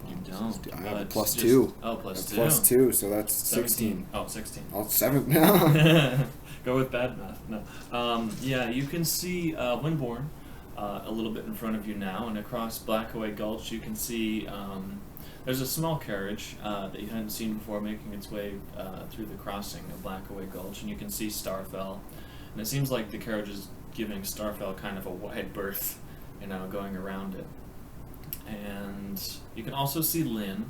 You bonuses. don't. I have a It's plus just- 2. Oh, plus That's 2. plus 2, so that's 16. Oh, 16. Oh, 7 now. Go with bad math. No. Yeah, you can see Windborne a little bit in front of you now, and across Blackaway Gulch you can see there's a small carriage that you hadn't seen before making its way through the crossing of Blackaway Gulch, and you can see Starfell. And it seems like the carriage is giving Starfell kind of a wide berth, you know, going around it. And you can also see Lynn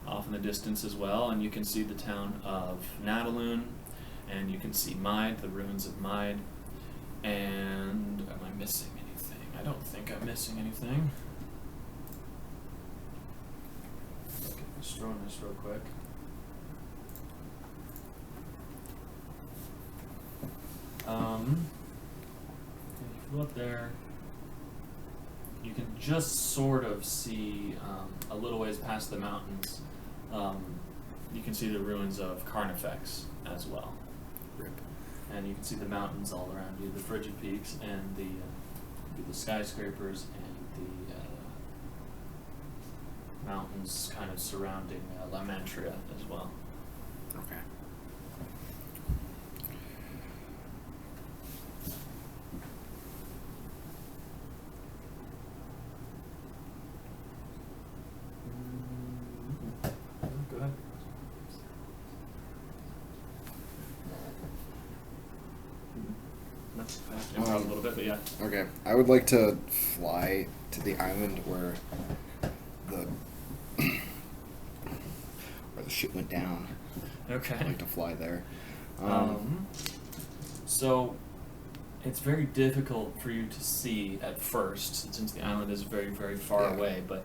off in the distance as well, and you can see the town of Nadaloon, and you can see Mide, the ruins of Mide. And am I missing anything? I don't think I'm missing anything. Look at this real quick. If you go up there, you can just sort of see a little ways past the mountains. You can see the ruins of Carnifex as well. Rip. And you can see the mountains all around you, the frigid peaks and the skyscrapers and the mountains kind of surrounding La Mantria as well. Okay. Go ahead. A little bit, but yeah. Okay. I would like to fly to the island where the where the shit went down. Okay. I'd like to fly there. So it's very difficult for you to see at first, since the island is very, very far Yeah. away, but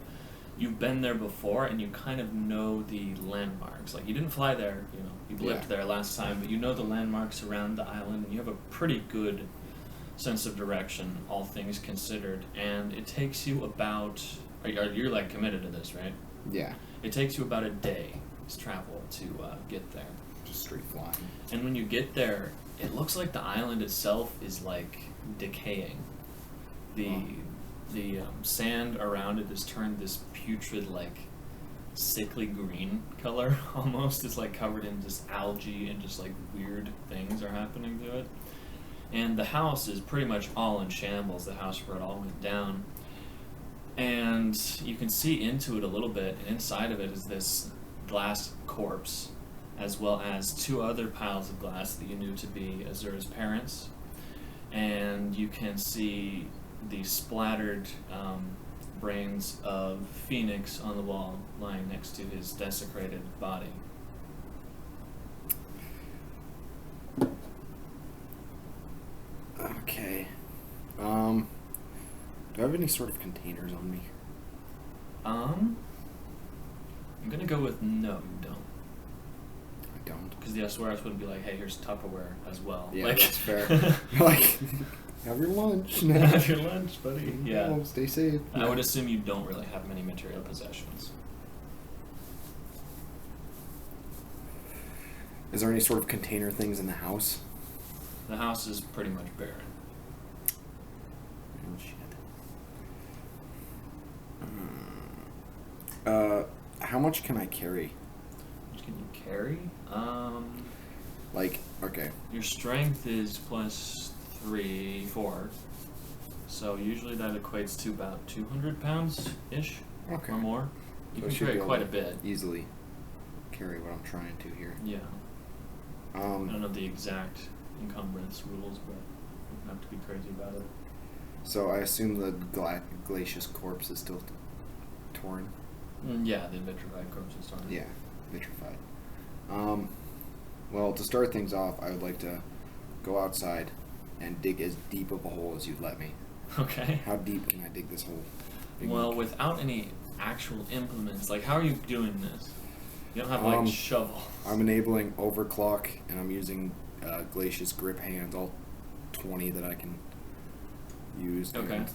you've been there before and you kind of know the landmarks. Like, you didn't fly there, you know, you lived Yeah. there last time, but you know the landmarks around the island, and you have a pretty good sense of direction, all things considered. And it takes you about... You're like committed to this, right? Yeah. It takes you about a day's travel to get there. Just straight flying. And when you get there, it looks like the island itself is like decaying. The sand around it has turned this putrid, like sickly green color almost. It's like covered in just algae and just like weird things are happening to it. And the house is pretty much all in shambles, the house where it all went down. And you can see into it a little bit, and inside of it is this glass corpse, as well as two other piles of glass that you knew to be Azura's parents. And you can see the splattered brains of Phoenix on the wall, lying next to his desecrated body. Okay. Do I have any sort of containers on me? I'm gonna go with no, you don't. I don't. Because the Ossuary wouldn't be like, hey, here's Tupperware as well. Yeah, like, that's fair. Like, have your lunch. have your lunch, buddy. Yeah. No, stay safe. I would assume you don't really have many material possessions. Is there any sort of container things in the house? The house is pretty much barren. Oh, shit. How much can I carry? What can you carry? Like, okay. Your strength is plus 3, 4. So usually that equates to about 200 pounds-ish Okay. or more. You So I can should carry be quite a able to bit. Easily carry what I'm trying to here. Yeah. I don't know the exact encumbrance rules, but you don't have to be crazy about it. So I assume the glacious corpse is still torn? Yeah, the vitrified corpse is torn. Yeah, vitrified. Well, to start things off, I would like to go outside and dig as deep of a hole as you'd let me. Okay. How deep can I dig this hole? Well, without any actual implements, like how are you doing this? You don't have like shovel. I'm enabling overclock, and I'm using glacious grip hands, all 20 that I can use. Okay. And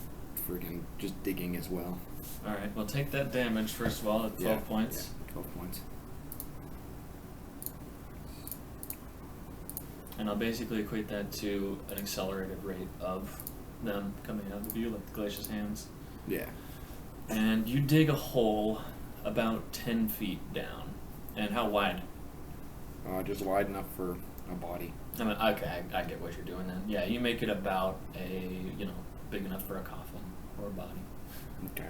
freaking just digging as well. Alright, well take that damage first of all at 12 points. Yeah, 12 points. And I'll basically equate that to an accelerated rate of them coming out of you, like the glacious hands. Yeah. And you dig a hole about 10 feet down. And how wide? Just wide enough for a body. I mean, okay, I get what you're doing then. Yeah, you make it about big enough for a coffin or a body. Okay.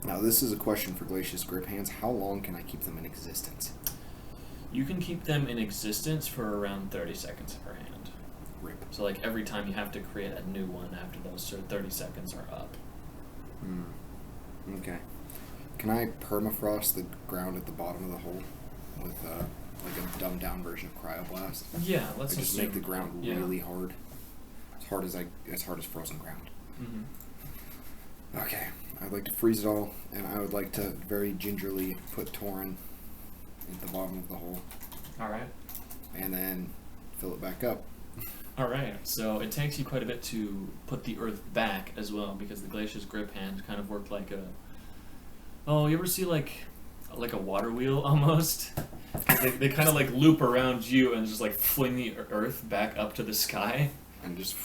Now this is a question for glacious grip hands. How long can I keep them in existence? You can keep them in existence for around 30 seconds per hand. Rip. So like every time you have to create a new one after those 30 seconds are up. Okay. Can I permafrost the ground at the bottom of the hole with like a dumbed down version of cryoblast? Yeah, let's just make the ground yeah. really hard, as hard as frozen ground. Mm-hmm. Okay, I'd like to freeze it all, and I would like to very gingerly put Tauren at the bottom of the hole. All right. And then fill it back up. All right. So it takes you quite a bit to put the earth back as well, because the glacious grip hand kind of worked like a. Oh, you ever see like a water wheel almost? They kind of like loop around you and just like fling the earth back up to the sky. And just.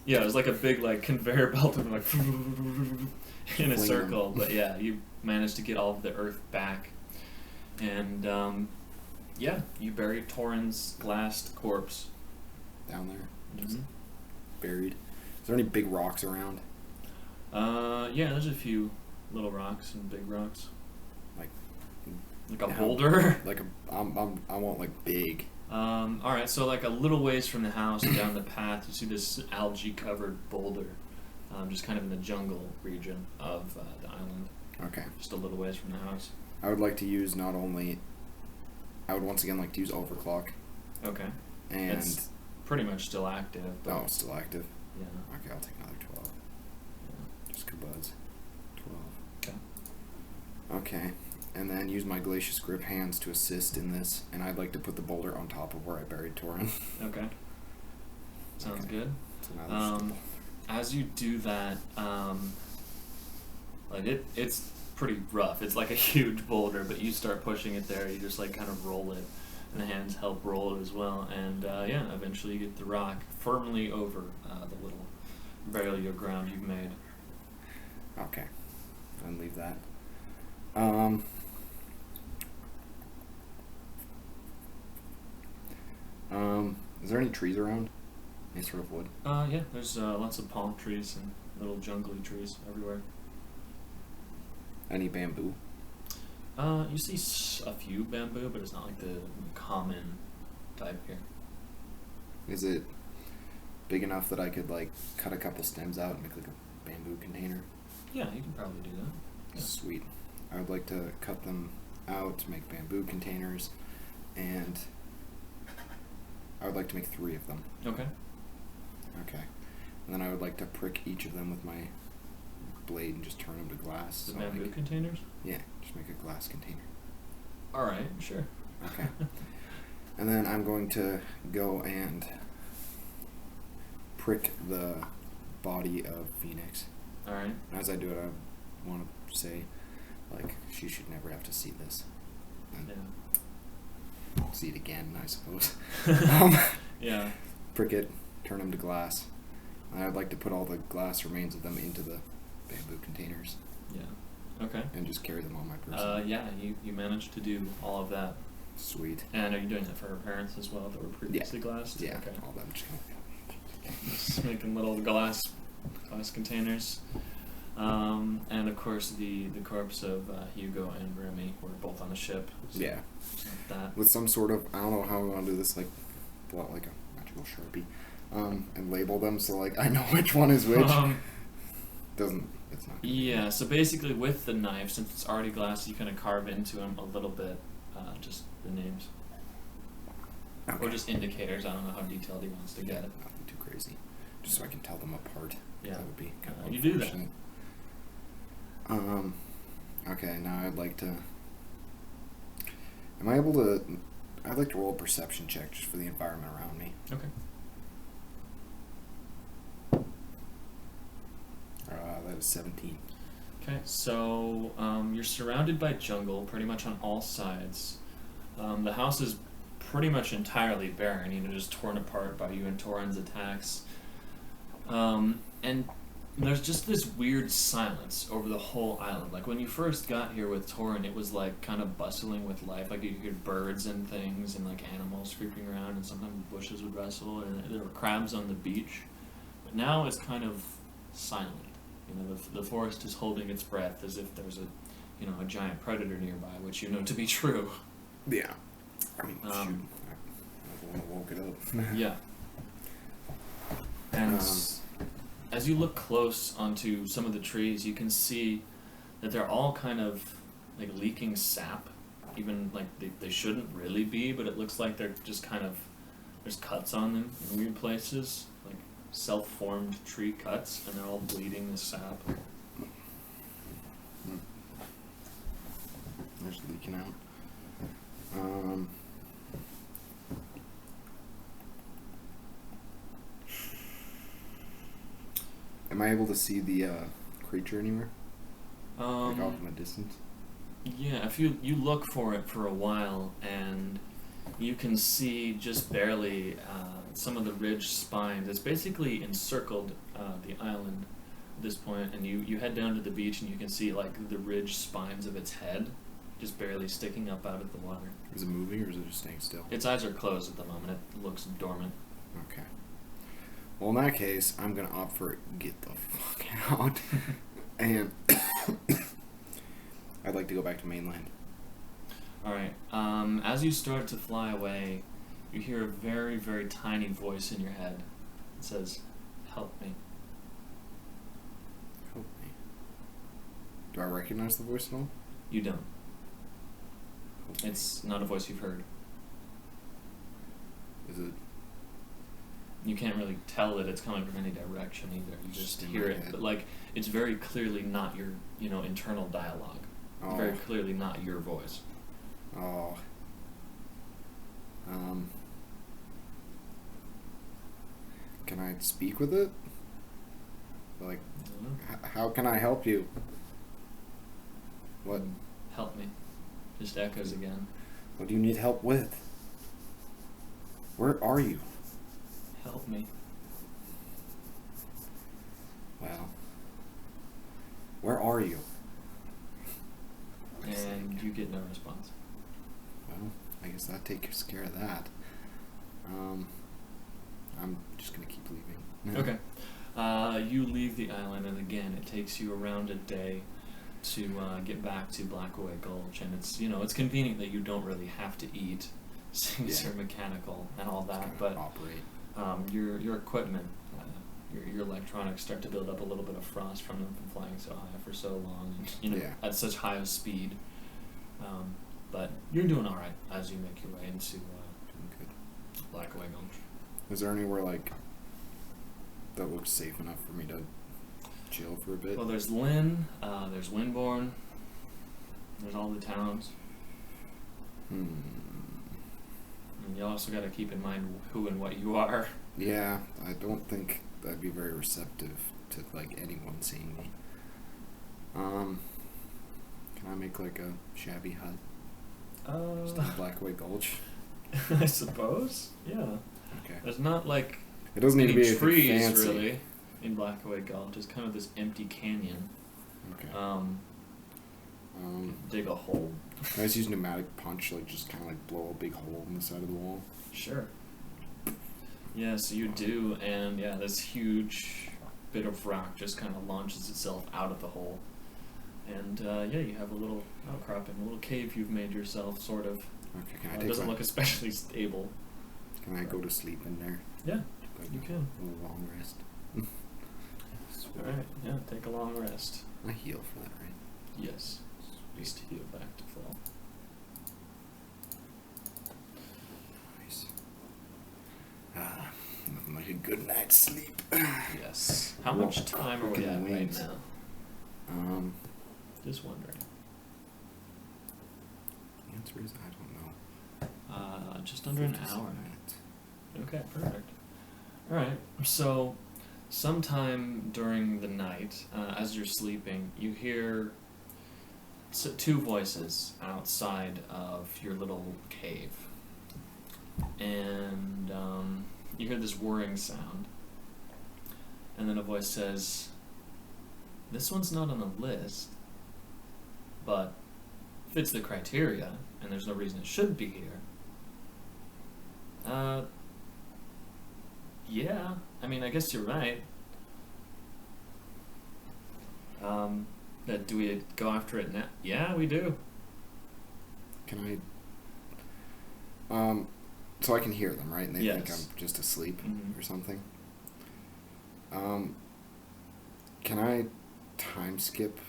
Yeah, it was like a big like conveyor belt of like in a circle. But yeah, you managed to get all of the earth back, and yeah, you buried Tauren's glassed corpse Down there. Mm-hmm. Just buried. Is there any big rocks around? Yeah, there's a few little rocks and big rocks. Like a Yeah, boulder? Like I want like big. Alright, so like a little ways from the house down the path, you see this algae-covered boulder, just kind of in the jungle region of the island. Okay. Just a little ways from the house. I would like to use I would once again like to use overclock. Okay. And It's pretty much still active. But it's still active. yeah. Okay, I'll take another 12. Yeah. Just kabuds. 12. Okay. Okay. And then use my glacious grip hands to assist in this, and I'd like to put the boulder on top of where I buried Tauren. Okay. Sounds Okay. good. So now there's just a As you do that, like it's pretty rough. It's like a huge boulder, but you start pushing it there. You just like kind of roll it, and the hands help roll it as well. And yeah, eventually you get the rock firmly over the little burial of ground you've made. Okay, then leave that. Is there any trees around? Any sort of wood? Yeah, there's lots of palm trees and little jungly trees everywhere. Any bamboo? You see a few bamboo, but it's not like the common type here. Is it big enough that I could like cut a couple stems out and make like a bamboo container? Yeah, you can probably do that. Yeah. Sweet. I would like to cut them out to make bamboo containers, and I would like to make 3 of them. Okay. Okay. And then I would like to prick each of them with my blade and just turn them to glass. The So, bamboo like, containers? yeah, just make a glass container. Alright, sure. Okay. And then I'm going to go and prick the body of Phoenix. Alright. As I do it, I want to say, like, she should never have to see this. And Yeah. see it again, I suppose. Yeah. Prick it, turn them to glass. And I'd like to put all the glass remains of them into the bamboo containers Yeah. Okay. and just carry them on my person. Yeah, you managed to do all of that. Sweet. And are you doing that for her parents as well that were previously glassed? Yeah, Okay. all them just kind Just making little glass containers. And of course the corpse of Hugo and Remy were both on the ship. So yeah. that. With some sort of, I don't know how we want to do this, like, pull out like a magical Sharpie, and label them so like I know which one is which. It's not. Yeah, so basically with the knife, since it's already glass, you kind of carve into them a little bit, just the names. Okay. Or just indicators. I don't know how detailed he wants to get it. Nothing too crazy. Just so I can tell them apart. Yeah. That would be kind of You do that. unfortunate. Okay, now I'd like to... Am I able to... I'd like to roll a perception check just for the environment around me. Okay. That is 17. Okay, so you're surrounded by jungle pretty much on all sides. The house is pretty much entirely barren, just torn apart by you and Torin's attacks. And there's just this weird silence over the whole island. Like when you first got here with Torin, it was like kind of bustling with life. Like you could birds and things and like animals creeping around, and sometimes bushes would rustle, and there were crabs on the beach. But now it's kind of silent. The forest is holding its breath as if there's a giant predator nearby, which you know to be true. Yeah. I mean, shoot. I don't want to woke it up. Yeah. And as you look close onto some of the trees, you can see that they're all kind of like leaking sap. Even like they shouldn't really be, but it looks like they're just kind of, there's cuts on them in weird places, like self-formed tree cuts, and they're all bleeding the sap. There's leaking out. Am I able to see the creature anywhere? Like off in the distance? Yeah, if you look for it for a while, and you can see just barely some of the ridge spines. It's basically encircled the island at this point, and you head down to the beach, and you can see like the ridge spines of its head just barely sticking up out of the water. Is it moving or is it just staying still? Its eyes are closed at the moment. It looks dormant. Okay. Well, in that case, I'm going to opt for get the fuck out. And I'd like to go back to mainland. Alright, as you start to fly away, you hear a very, very tiny voice in your head. It says, "Help me." Help me. Do I recognize the voice at all? You don't. Help me. It's not a voice you've heard. Is it? You can't really tell that it's coming from any direction either. You just in hear my it, head. but like it's very clearly not your, internal dialogue. It's very clearly not your voice. Oh. Can I speak with it? Like, how can I help you? What? Help me. Just echoes again. What do you need help with? Where are you? Help me. Well, where are you? And you get no response. Well, I guess that takes care of that. I'm just gonna keep leaving. Okay. You leave the island, and again, it takes you around a day to get back to Blackaway Gulch, and it's convenient that you don't really have to eat, since you're mechanical and all that, but operate. Your equipment, your electronics start to build up a little bit of frost from them from flying so high for so long, and at such high a speed. But you're doing all right as you make your way into Blackaway Gulch. Is there anywhere that looks safe enough for me to chill for a bit? Well, there's Lynn, there's Windborne, there's all the towns. And you also got to keep in mind who and what you are. Yeah, I don't think I'd be very receptive to anyone seeing me. Can I make a shabby hut? Just on Blackaway Gulch. I suppose. Yeah. Okay. There's not it doesn't need to be trees fancy. really in Blackaway Gulch. It's kind of this empty canyon. Okay. Dig a hole. Can I just use pneumatic punch, just kind of blow a big hole in the side of the wall? Sure. Yeah, so you do, and this huge bit of rock just kind of launches itself out of the hole. And you have a little outcropping, a little cave you've made yourself, sort of. Okay, can I It take doesn't look especially stable. Can I go to sleep in there? Yeah, you can. A little long rest. Alright, yeah, take a long rest. I heal for that, right? Yes. Just heal back to full. Nice. Nothing like a good night's sleep. Yes. How much time are we at right now? Just wondering. The answer is I don't know. Just under an hour. Minutes. Okay, perfect. Alright, so sometime during the night, as you're sleeping, you hear two voices outside of your little cave. And you hear this whirring sound. And then a voice says, "This one's not on the list, but fits the criteria, and there's no reason it should be here." Yeah, I mean, I guess you're right. Do we go after it now? Yeah, we do. Can I... So I can hear them, right? And they think I'm just asleep or something. Can I time skip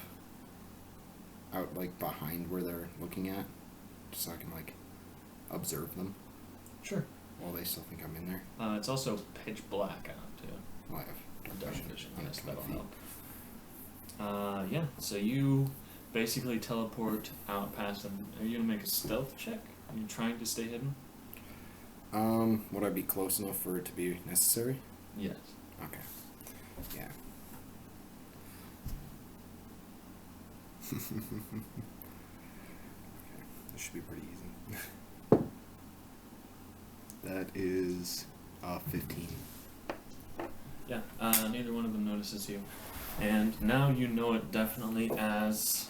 out behind where they're looking at, just so I can observe them? Sure. While they still think I'm in there. It's also pitch black out too. Well, I have Dark vision. Yes, that'll 20 feet. help. So you basically teleport out past them. Are you gonna make a stealth check? Are you trying to stay hidden? Would I be close enough for it to be necessary? Yes. Okay. Yeah. Okay. This should be pretty easy. That is 15. Yeah, neither one of them notices you. And now you know it definitely as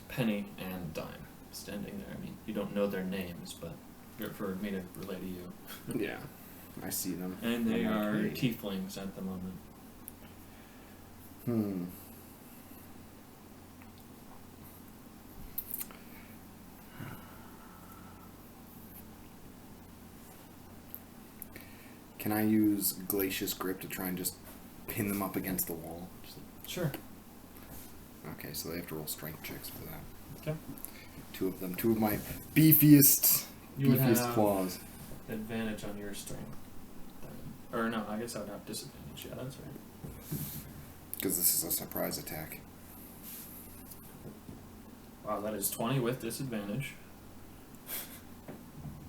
Penny and Dime standing there. I mean, you don't know their names, but for me to relay to you. Yeah, I see them. And they are tieflings at the moment. Can I use Glacius Grip to try and just pin them up against the wall? Sure. Okay, so they have to roll strength checks for that. Okay. Two of my beefiest You would have claws. advantage on your strength. Or no, I guess I would have disadvantage. Yeah, that's right. Because this is a surprise attack. Wow, that is 20 with disadvantage.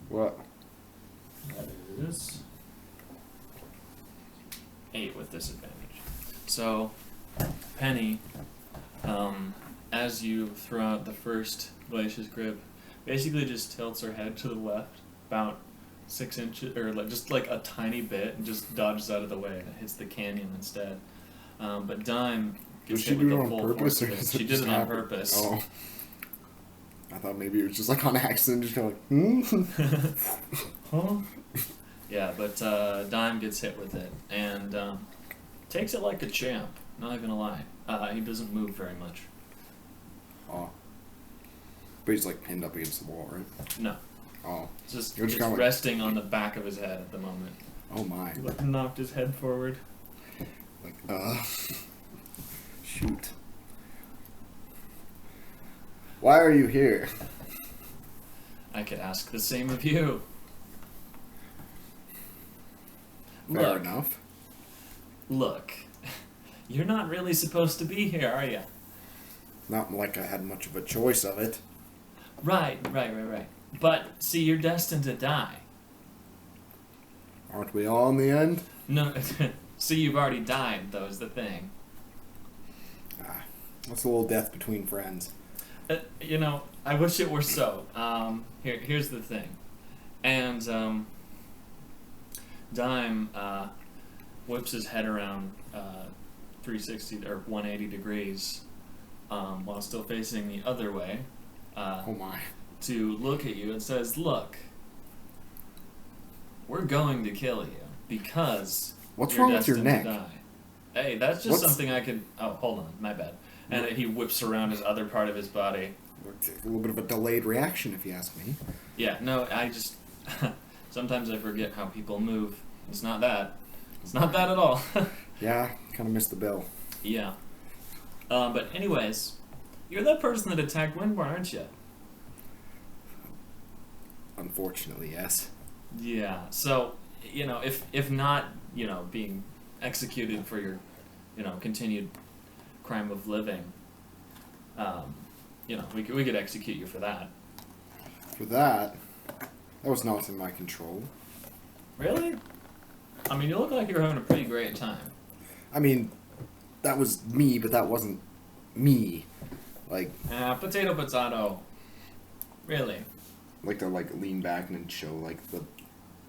What? That is 8 with disadvantage. So, Penny, as you throw out the first glacious grip, basically just tilts her head to the left, about 6 inches, or just like a tiny bit, and just dodges out of the way and hits the canyon instead. But Dime gets hit with the full force of it. She did it on purpose. Oh. I thought maybe it was just like on accident, just kind of like, Huh? Yeah, but Dime gets hit with it and takes it like a champ. Not gonna lie, he doesn't move very much. Oh. But he's like pinned up against the wall, right? No. Oh. Just You're it's just resting on the back of his head at the moment. Oh my. He like knocked his head forward. Like, shoot. Why are you here? I could ask the same of you. Fair enough. Look, you're not really supposed to be here, are you? Not like I had much of a choice of it. Right. But, see, you're destined to die. Aren't we all in the end? No, see, you've already died, though, is the thing. What's a little death between friends? I wish it were so. Here's the thing. And, Dime, whips his head around, 360, or 180 degrees, while still facing the other way. Oh my. To look at you and says, "Look, we're going to kill you because what's you're wrong with your destined neck? to die." Hey, that's just something I could. Oh, hold on, my bad. And he whips around his other part of his body. A little bit of a delayed reaction, if you ask me. Yeah, no, I just sometimes I forget how people move. It's not that. It's not that at all. Yeah, kind of missed the bill. Yeah. But anyways, you're that person that attacked Windborn, aren't you? Unfortunately, yes. Yeah. So, if not, being executed for your, continued crime of living, we could execute you for that. For that was not in my control. Really? I mean, you look like you're having a pretty great time. I mean, that was me, but that wasn't me. Like, potato. Really? like to lean back and then show like the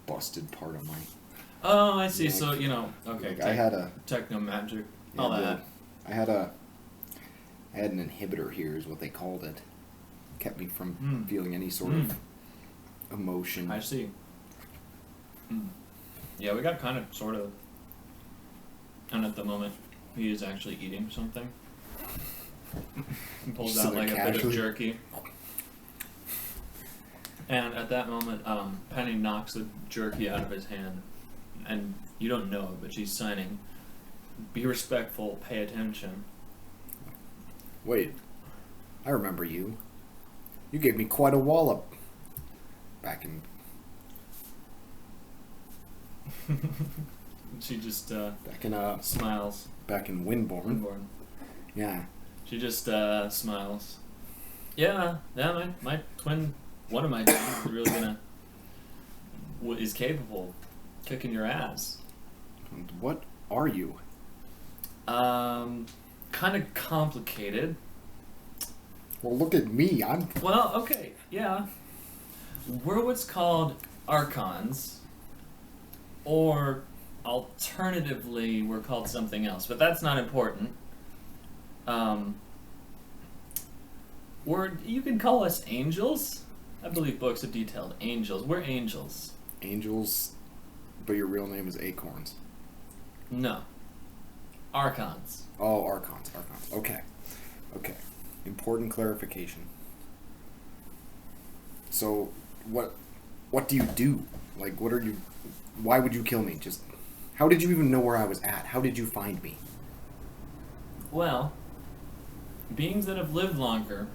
busted part of my. Oh, I see. Neck. So okay. Like, I had a techno magic. yeah, All that. I had an inhibitor here, is what they called it. Kept me from feeling any sort of emotion. I see. Yeah, we got kind of, sort of. And at the moment, he is actually eating something. He pulls Just out like a bit of casually. jerky. And at that moment, Penny knocks the jerky out of his hand. And you don't know it, but she's signing, "Be respectful, pay attention." Wait, I remember you. You gave me quite a wallop back in. She just Back in smiles. back in Windborn. Yeah. She just smiles. Yeah, my twin, one of my twins is really is capable of kicking your ass. And what are you? Kind of complicated. Well, look at me. I'm. Well, okay, yeah. We're what's called Archons, or alternatively, we're called something else, but that's not important. You can call us angels. I believe books have detailed angels. We're angels. Angels, but your real name is Acorns. No. Archons. Oh, Archons. Okay. Important clarification. So, what do you do? Like, what are you? Why would you kill me? Just, how did you even know where I was at? How did you find me? Well, beings that have lived longer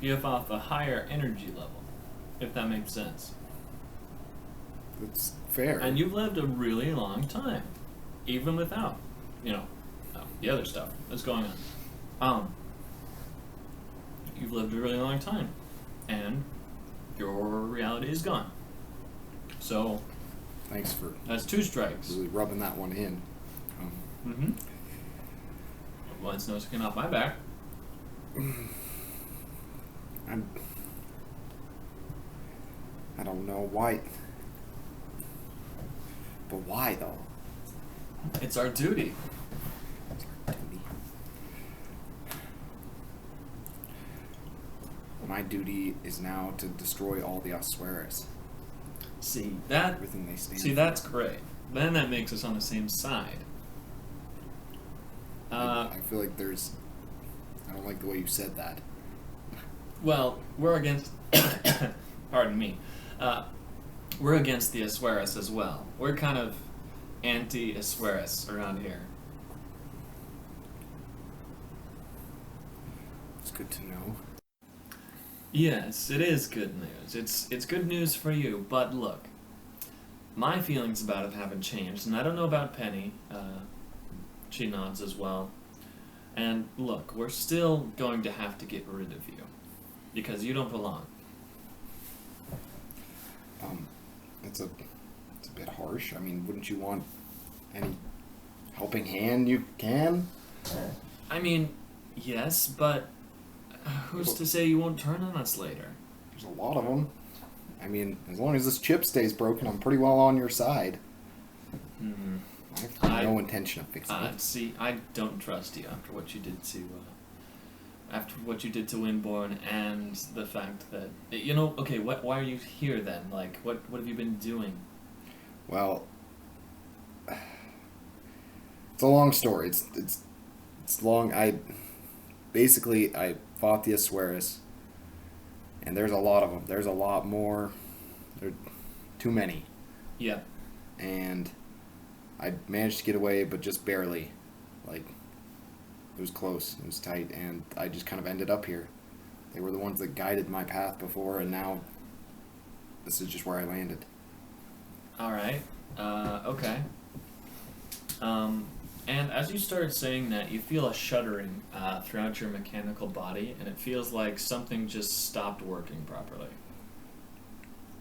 give off a higher energy level, if that makes sense. That's fair. And you've lived a really long time, even without, the other stuff that's going on. You've lived a really long time, and your reality is gone. So, Thanks for that's 2 strikes. really rubbing that one in. Well, it's no skin off my back. I don't know why. But why, though? It's our duty. My duty is now to destroy all the Ossuary. See, that... Everything they stand See, for. that's great. Then that makes us on the same side. I feel like there's... I don't like the way you said that. Well, we're against... Pardon me. We're against the Ossuary as well. We're kind of anti-Ossuary around here. It's good to know. Yes, it is good news. It's good news for you, but look, my feelings about it haven't changed, and I don't know about Penny. She nods as well. And look, we're still going to have to get rid of you, because you don't belong. It's a bit harsh. I mean, wouldn't you want any helping hand you can? I mean, yes, but who's to say you won't turn on us later? There's a lot of them. I mean, as long as this chip stays broken, I'm pretty well on your side. Mm-hmm. I have no intention of fixing it. See, I don't trust you after what you did to, Winborn, and the fact that okay, why are you here then? Like, what have you been doing? Well, it's a long story. It's long. I fought the Ossuary, and there's a lot of them. There's a lot more. There are too many. Yeah. And I managed to get away, but just barely. Like, it was close. It was tight, and I just kind of ended up here. They were the ones that guided my path before, and now this is just where I landed. All right. Okay. And as you started saying that, you feel a shuddering throughout your mechanical body, and it feels like something just stopped working properly.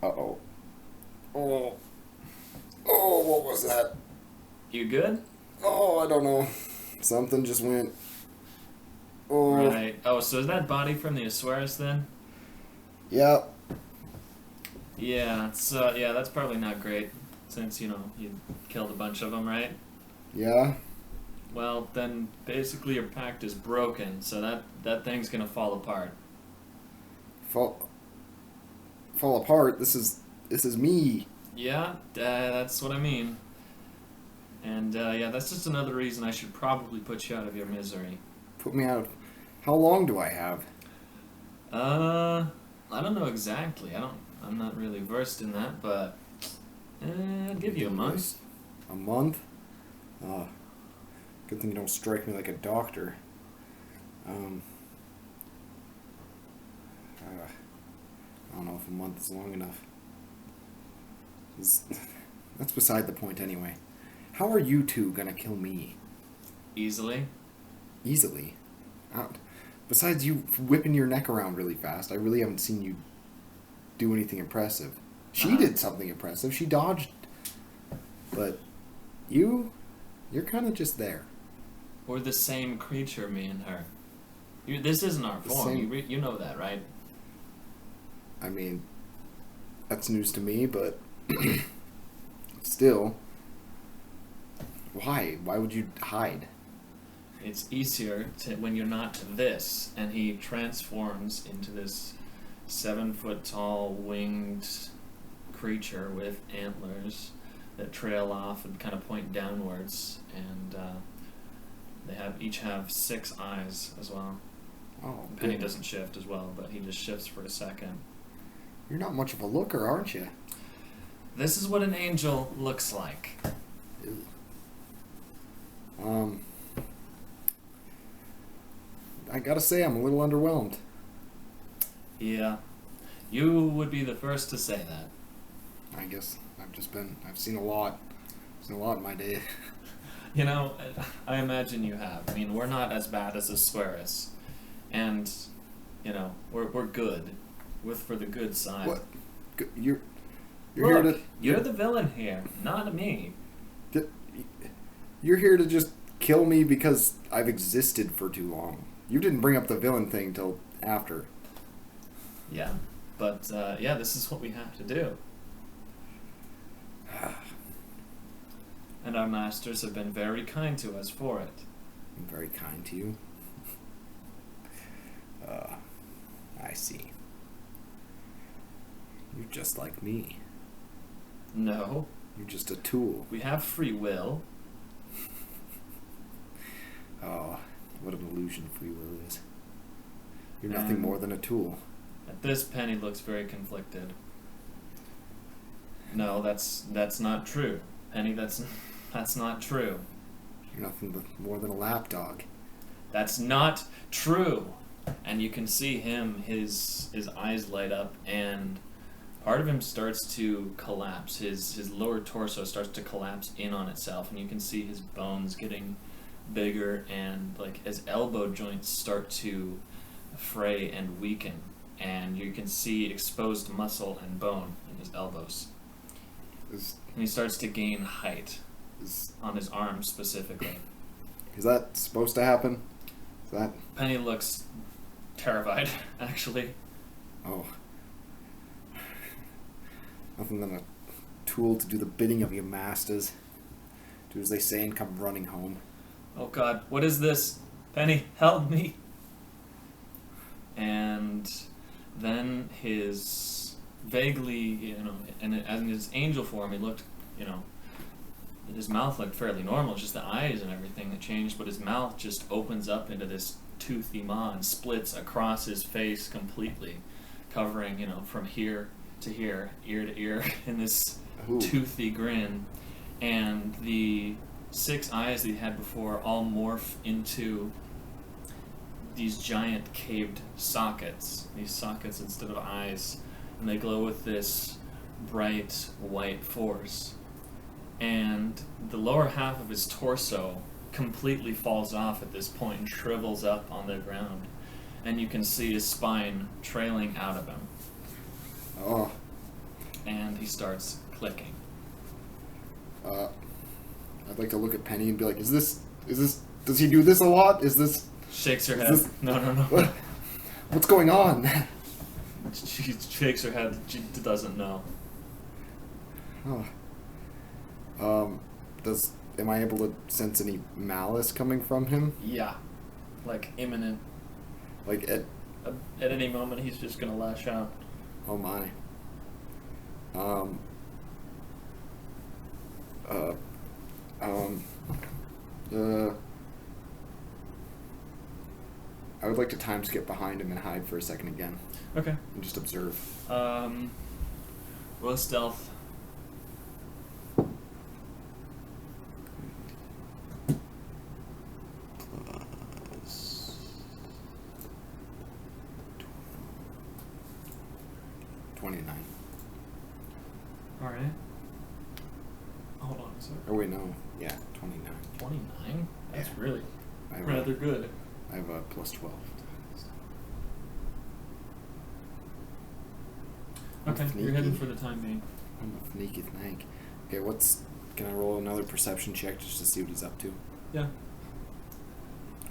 Uh-oh. Oh, what was that? You good? Oh, I don't know. Something just went. Oh. Right. Oh, so is that body from the Ossuary then? Yeah. Yeah. It's that's probably not great, since you killed a bunch of them, right? Yeah. Well, then basically your pact is broken, so that thing's gonna fall apart. Fall apart. This is me. Yeah, that's what I mean. And that's just another reason I should probably put you out of your misery. Put me out. How long do I have? I don't know exactly. I'm not really versed in that, but I'd give you a month. A month? Good thing you don't strike me like a doctor. I don't know if a month is long enough. That's beside the point anyway. How are you two gonna kill me? Easily. Easily? Besides you whipping your neck around really fast, I really haven't seen you do anything impressive. She did something impressive. She dodged. But you're kind of just there. We're the same creature, me and her. This isn't our form. You know that, right? I mean, that's news to me, but still. Why? Why would you hide? It's easier when you're not this, and he transforms into this 7-foot-tall winged creature with antlers that trail off and kind of point downwards, and they each have 6 eyes as well. Oh, Penny doesn't shift as well, but he just shifts for a second. You're not much of a looker, aren't you? This is what an angel looks like. I gotta say, I'm a little underwhelmed. Yeah. You would be the first to say that. I guess I've seen a lot. Seen a lot in my day. I imagine you have. I mean, we're not as bad as Ossuary. And, we're good. We're for the good side. What? You're Look, here to... You're the villain here, not me. You're here to just kill me because I've existed for too long. You didn't bring up the villain thing till after. Yeah, but yeah, this is what we have to do. And our masters have been very kind to us for it. I'm very kind to you. I see. You're just like me. No. You're just a tool. We have free will. Oh, what an illusion free will is. You're nothing more than a tool. At this, Penny looks very conflicted. No, that's not true. Penny, that's not true. You're nothing more than a lapdog. That's not true. And you can see his eyes light up, and part of him starts to collapse. His lower torso starts to collapse in on itself, and you can see his bones getting bigger, and like his elbow joints start to fray and weaken, and you can see exposed muscle and bone in his elbows. And he starts to gain height on his arms specifically. Is that supposed to happen? Is that... Penny looks terrified, actually. Oh. Nothing than a tool to do the bidding of your masters. Do as they say and come running home. Oh God, what is this? Penny, help me! And then his vaguely, and in his angel form, he looked, his mouth looked fairly normal, just the eyes and everything that changed, but his mouth just opens up into this toothy maw and splits across his face completely, covering, from here to here, ear to ear, in this toothy grin. And the 6 eyes that he had before all morph into these giant caved sockets, these sockets instead of eyes, and they glow with this bright white force. And the lower half of his torso completely falls off at this point and shrivels up on the ground, and you can see his spine trailing out of him. Oh. And he starts clicking. I'd like to look at Penny and be like, is this, does he do this a lot? Is this... Shakes her head. No. What's going on? She shakes her head. She doesn't know. Oh. Am I able to sense any malice coming from him? Yeah. Like imminent. Like at any moment he's just gonna lash out. Oh my. I would like to time skip behind him and hide for a second again. Okay. And just observe. Roll stealth. Plus 29. Alright. Hold on a second. Oh wait, no. Yeah, 29. 29? That's really I have rather good. I have a plus 12. Okay, you're heading for the time being. I'm a sneaky snake. Okay, can I roll another perception check just to see what he's up to? Yeah.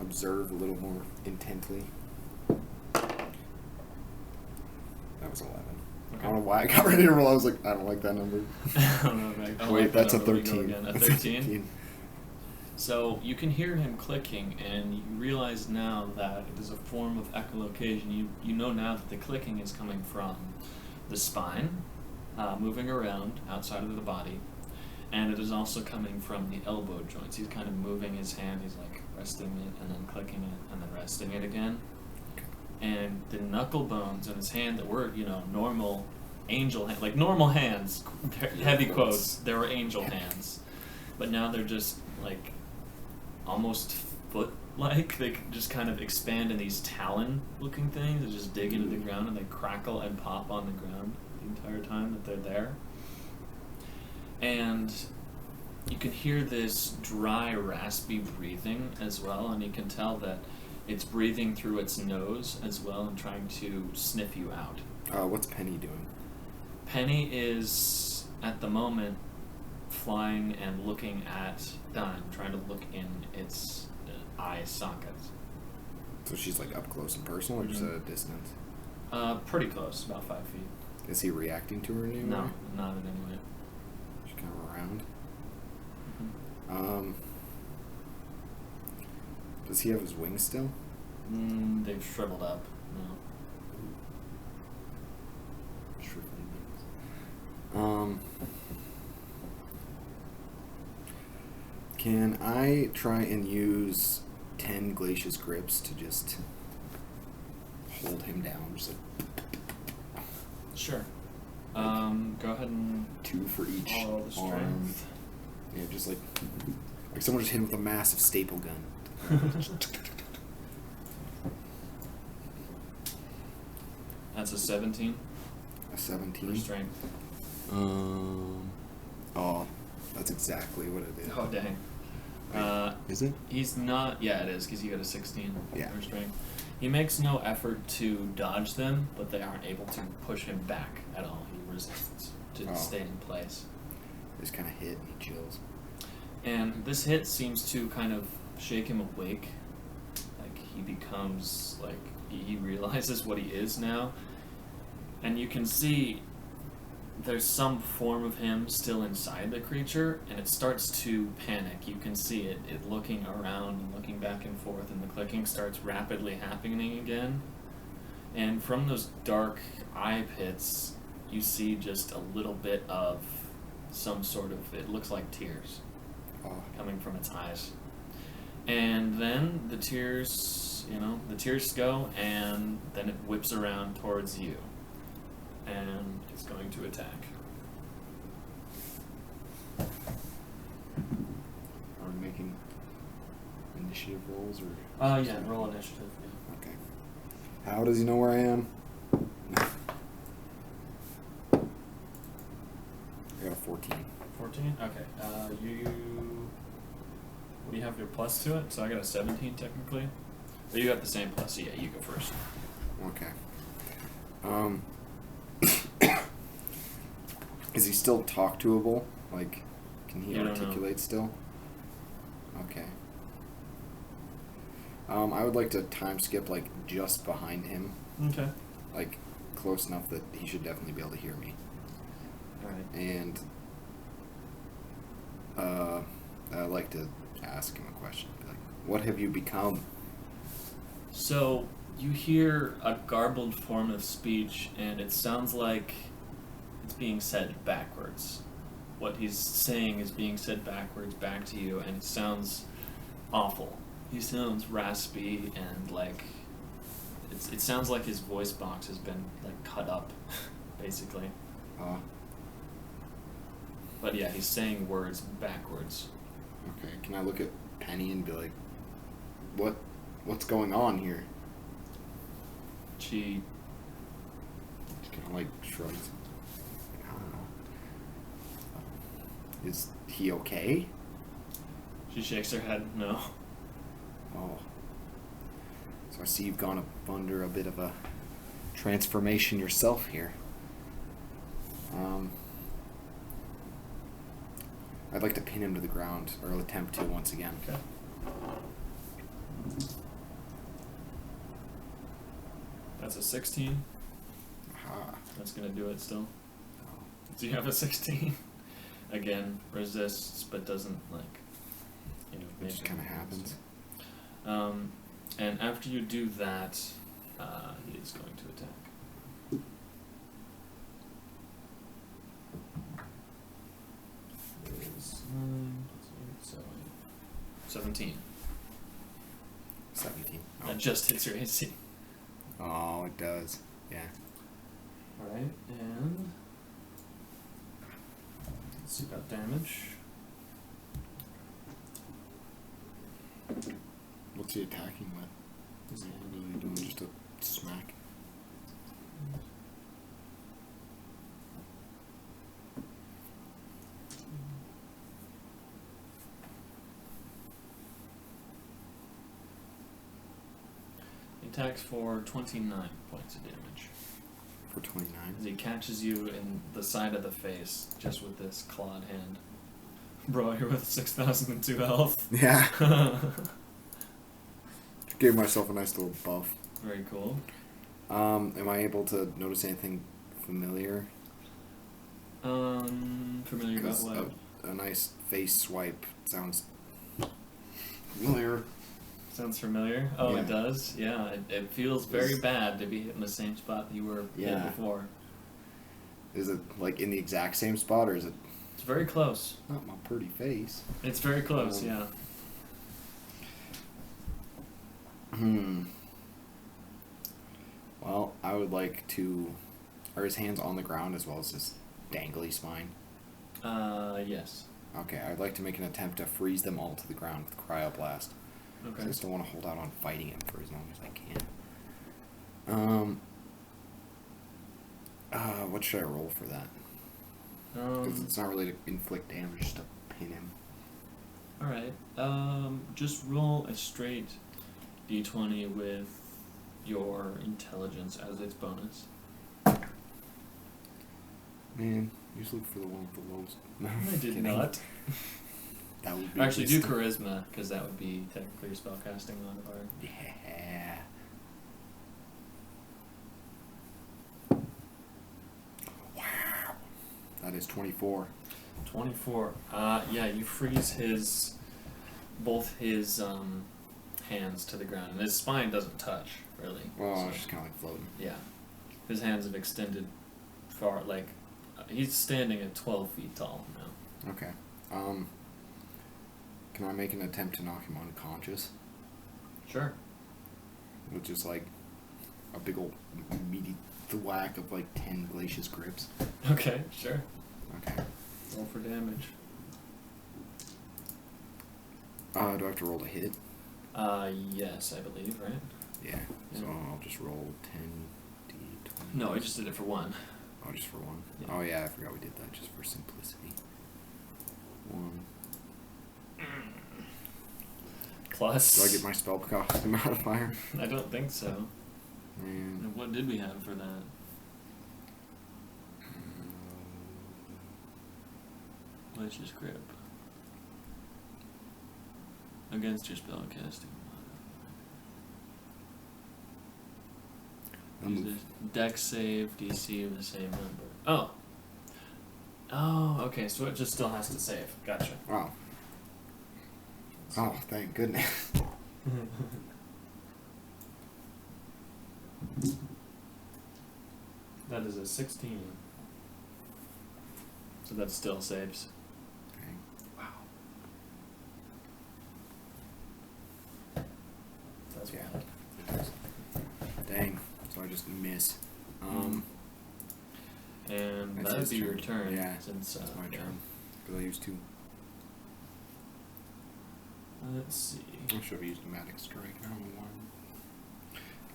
Observe a little more intently. That was 11. Okay. I don't know why I got ready to roll. I was like, I don't like that number. I don't know. Wait, that's a 13. A 13? So you can hear him clicking, and you realize now that it is a form of echolocation. You know now that the clicking is coming from the spine, moving around outside of the body, and it is also coming from the elbow joints. He's kind of moving his hand. He's like resting it and then clicking it and then resting it again. And the knuckle bones in his hand that were, normal angel hands, like normal hands, heavy quotes, they were angel hands. But now they're just like almost foot-like. They just kind of expand in these talon-looking things that just dig into the ground, and they crackle and pop on the ground the entire time that they're there. And you can hear this dry, raspy breathing as well, and you can tell that it's breathing through its nose as well and trying to sniff you out. What's Penny doing? Penny is, at the moment, flying and looking at Dime, trying to look in its eye sockets. So she's like up close and personal, or just at a distance? Pretty close, about 5 feet. Is he reacting to her in any way? No, not in any way. She's kind of around. Mm-hmm. Does he have his wings still? They've shriveled up. No. Shriveled wings. Can I try and use 10 glacius grips to just hold him down? Just like Sure. Go ahead and 2 for each roll the strength. arm. Yeah, just like someone just hit him with a massive staple gun. That's a 17 A for 17. strength. Oh, that's exactly what it is. Oh, dang. Is it? He's not. Yeah, it is, because you got a 16 Yeah. for strength. He makes no effort to dodge them, but they aren't able to push him back at all. He resists to stay in place. Just kind of hit and he chills. And this hit seems to kind of shake him awake. Like, he becomes, like, he realizes what he is now. And you can see there's some form of him still inside the creature, and it starts to panic. You can see it looking around and looking back and forth, and the clicking starts rapidly happening again. And from those dark eye pits, you see just a little bit of some sort of, it looks like tears coming from its eyes. And then the tears go, and then it whips around towards you. And it's going to attack. Are we making initiative rolls or? Yeah, roll initiative. Yeah. Okay. How does he know where I am? No. I got a 14. 14? Okay. What do you have your plus to it? So I got a 17 technically. But you got the same plus, so yeah, you go first. Okay. Is he still talk toable? Like, can he articulate still? Okay. I would like to time skip, like, just behind him. Okay. Like, close enough that he should definitely be able to hear me. Alright. And, I'd like to ask him a question. Be like, what have you become? So, you hear a garbled form of speech, and it sounds like it's being said backwards. What he's saying is being said backwards back to you, and it sounds awful. He sounds raspy, and like it sounds like his voice box has been like cut up, basically. But yeah, he's saying words backwards. Okay, can I look at Penny and be like, what's going on here? She kind of like shrugs. I don't know. Is he okay? She shakes her head, no. Oh. So I see you've gone under a bit of a transformation yourself here. I'd like to pin him to the ground, or attempt to once again. Okay. That's a 16. Aha. That's gonna do it still. Do you have a 16? Again, resists, but doesn't like, It just kind of happens. And after you do that, he is going to attack. Is 9, 17. 17. That just hits your AC. Oh, it does. Yeah. Alright, and let's see about damage. What's he attacking with? Is he really doing just a smack? He attacks for 29 points of damage. For 29? As he catches you in the side of the face, just with this clawed hand. Bro, you're with 6,002 health. Yeah. Gave myself a nice little buff. Very cool. Am I able to notice anything familiar? Familiar about what? A nice face swipe sounds familiar. Sounds familiar? Oh, Yeah. it does? Yeah, it feels very bad to be hitting the same spot that you were Yeah. in before. Is it like in the exact same spot, or is it It's very close. not my pretty face? It's very close, yeah. Well, I would like to. Are his hands on the ground as well as his dangly spine? Yes. Okay, I'd like to make an attempt to freeze them all to the ground with cryoblast. Okay. I just don't want to hold out on fighting him for as long as I can. What should I roll for that? Because it's not really to inflict damage, just to pin him. Alright. Just roll a straight d20 with your intelligence as its bonus. Man, you just look for the one with the lowest. No, I did kidding. not. That would be Actually, do wisdom. charisma, because that would be technically your spellcasting modifier. Yeah. Wow. That is 24. 24. Yeah, you freeze both his hands to the ground, and his spine doesn't touch, really. Well, so, it's just kind of like floating. yeah. His hands have extended far, like, he's standing at 12 feet tall now. Okay. Can I make an attempt to knock him unconscious? Sure. With just like a big old meaty thwack of like 10 glacious grips. Okay, sure. Okay. Roll for damage. Do I have to roll to hit? Yes, I believe, right? Yeah. So Yeah. I'll just roll 10d20. No, I just did it for one. Oh, just for one? Yeah. Oh yeah, I forgot we did that just for simplicity. 1. Plus. Do I get my spellcasting modifier? I don't think so. And And what did we have for that? Glacious grip. Against your spell casting. I'll Use move. a dex save, DC of the same number. Oh. Oh, okay, so it just still has to save. Gotcha. Wow. Oh, thank goodness. That is a 16. So that still saves. Okay. Wow. That's Yeah. wild. It does. Dang. So I just miss. And That's that'd his be your turn. turn. Yeah, Since, That's my yeah. turn. Because I used 2. Let's see. I should have used Pneumatic Strike. I don't know why.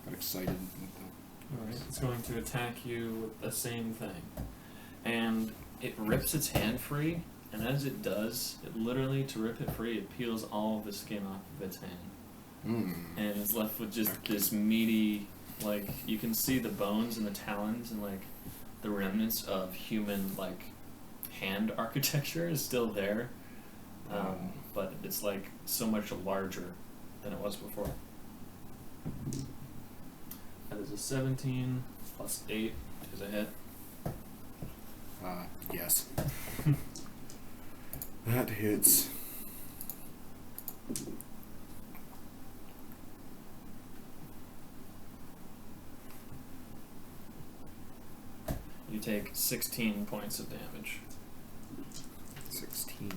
Got excited with the... Alright, it's going to attack you with the same thing. And it rips its hand free, and as it does, it literally, to rip it free, it peels all of the skin off of its hand. And it's left with just this meaty, like, you can see the bones and the talons and, like, the remnants of human, like, hand architecture is still there. But it's, like, so much larger than it was before. That is a 17 plus 8 is a hit. Yes. That hits. You take 16 points of damage. 16.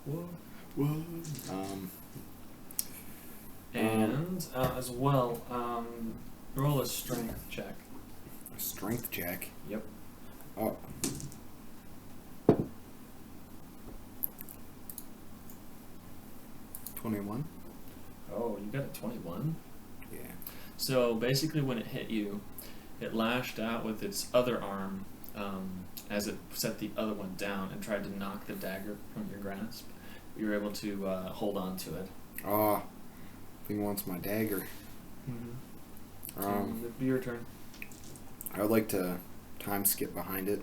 Whoa. And as well, roll a strength check. A strength check. Yep. Oh. $21? Oh, you got a 21? Yeah. So basically when it hit you, it lashed out with its other arm as it set the other one down and tried to knock the dagger from your grasp. You were able to hold on to it. Ah. Thing wants my dagger. It'd be your turn. I would like to time skip behind it.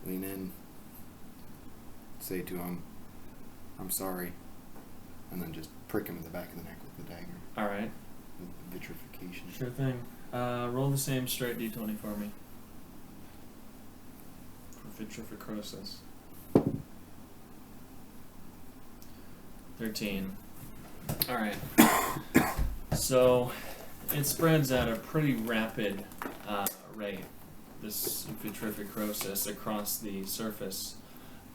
Lean in. say to him, "I'm sorry," and then just prick him in the back of the neck with the dagger. All right. With vitrification. Sure thing. Roll the same straight d20 for me. For vitrificrosis. 13. All right. So it spreads at a pretty rapid rate, this vitrificrosis, across the surface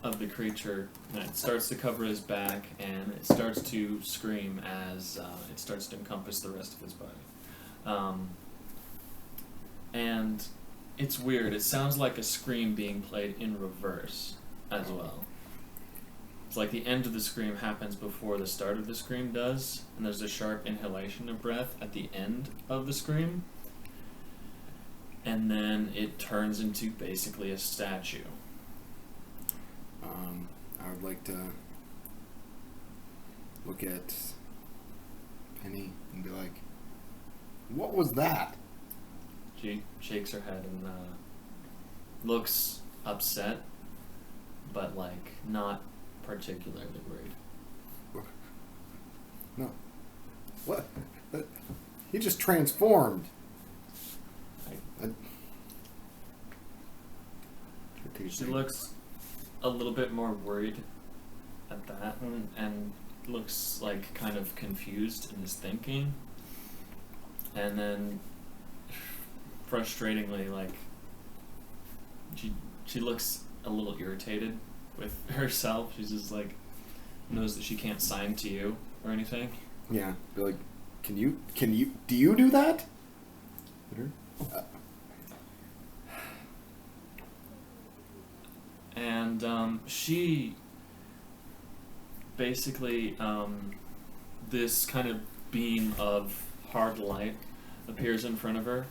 of the creature. And it starts to cover his back, and it starts to scream as it starts to encompass the rest of his body. And it's weird. It sounds like a scream being played in reverse as well. It's like the end of the scream happens before the start of the scream does, and there's a sharp inhalation of breath at the end of the scream, and then it turns into basically a statue. I would like to look at Penny and be like, "What was that?" She shakes her head and looks upset, but like not particularly worried. No. What? He just transformed. She looks a little bit more worried at that, and looks like kind of confused in his thinking, and then frustratingly, like she looks a little irritated with herself. She's just like, knows that she can't sign to you or anything. Yeah, be like, do you do that? And she basically, this kind of beam of hard light appears in front of her,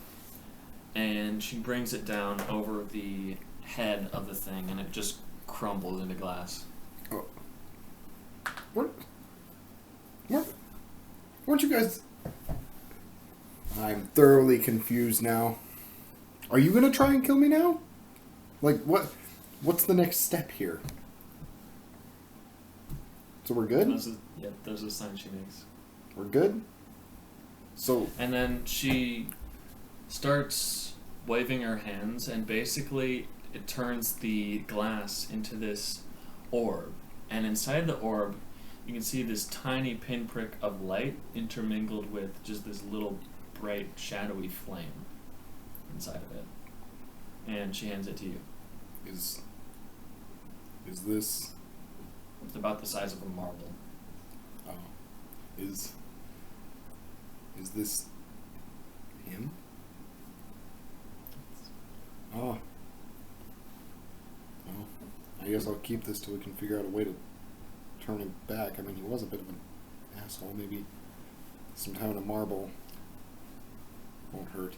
and she brings it down over the head of the thing, and it just crumbles into glass. Oh. Weren't you guys... I'm thoroughly confused now. Are you gonna try and kill me now? Like, what's the next step here? So we're good? Those are the signs she makes. We're good? So... And then she starts waving her hands, and basically it turns the glass into this orb. And inside the orb, you can see this tiny pinprick of light intermingled with just this little bright, shadowy flame inside of it. And she hands it to you. Is this... It's about the size of a marble. Oh. Is this him? Oh. Well, I guess I'll keep this till we can figure out a way to turn him back. I mean, he was a bit of an asshole. Maybe some time in a marble won't hurt.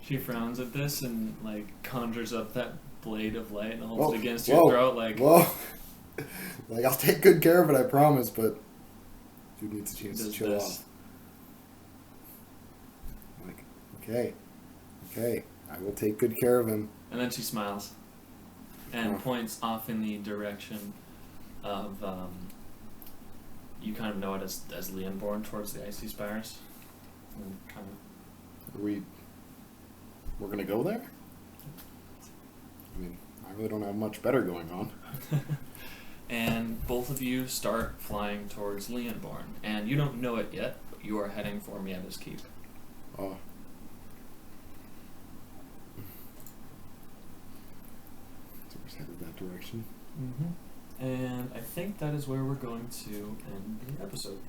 She frowns at this and, like, conjures up that blade of light and holds it against whoa, your throat, like... Whoa! Like, I'll take good care of it, I promise, but... Dude needs a chance to chill off. Like, okay, I will take good care of him. And then she smiles and points off in the direction of, you kind of know it as Leonborn, towards the icy spires. And kind of... We're gonna go there? I mean, I really don't have much better going on. And both of you start flying towards Leonborn. And you don't know it yet, but you are heading for Mieta's Keep. Oh. So we're headed that direction. Mm-hmm. And I think that is where we're going to end the episode.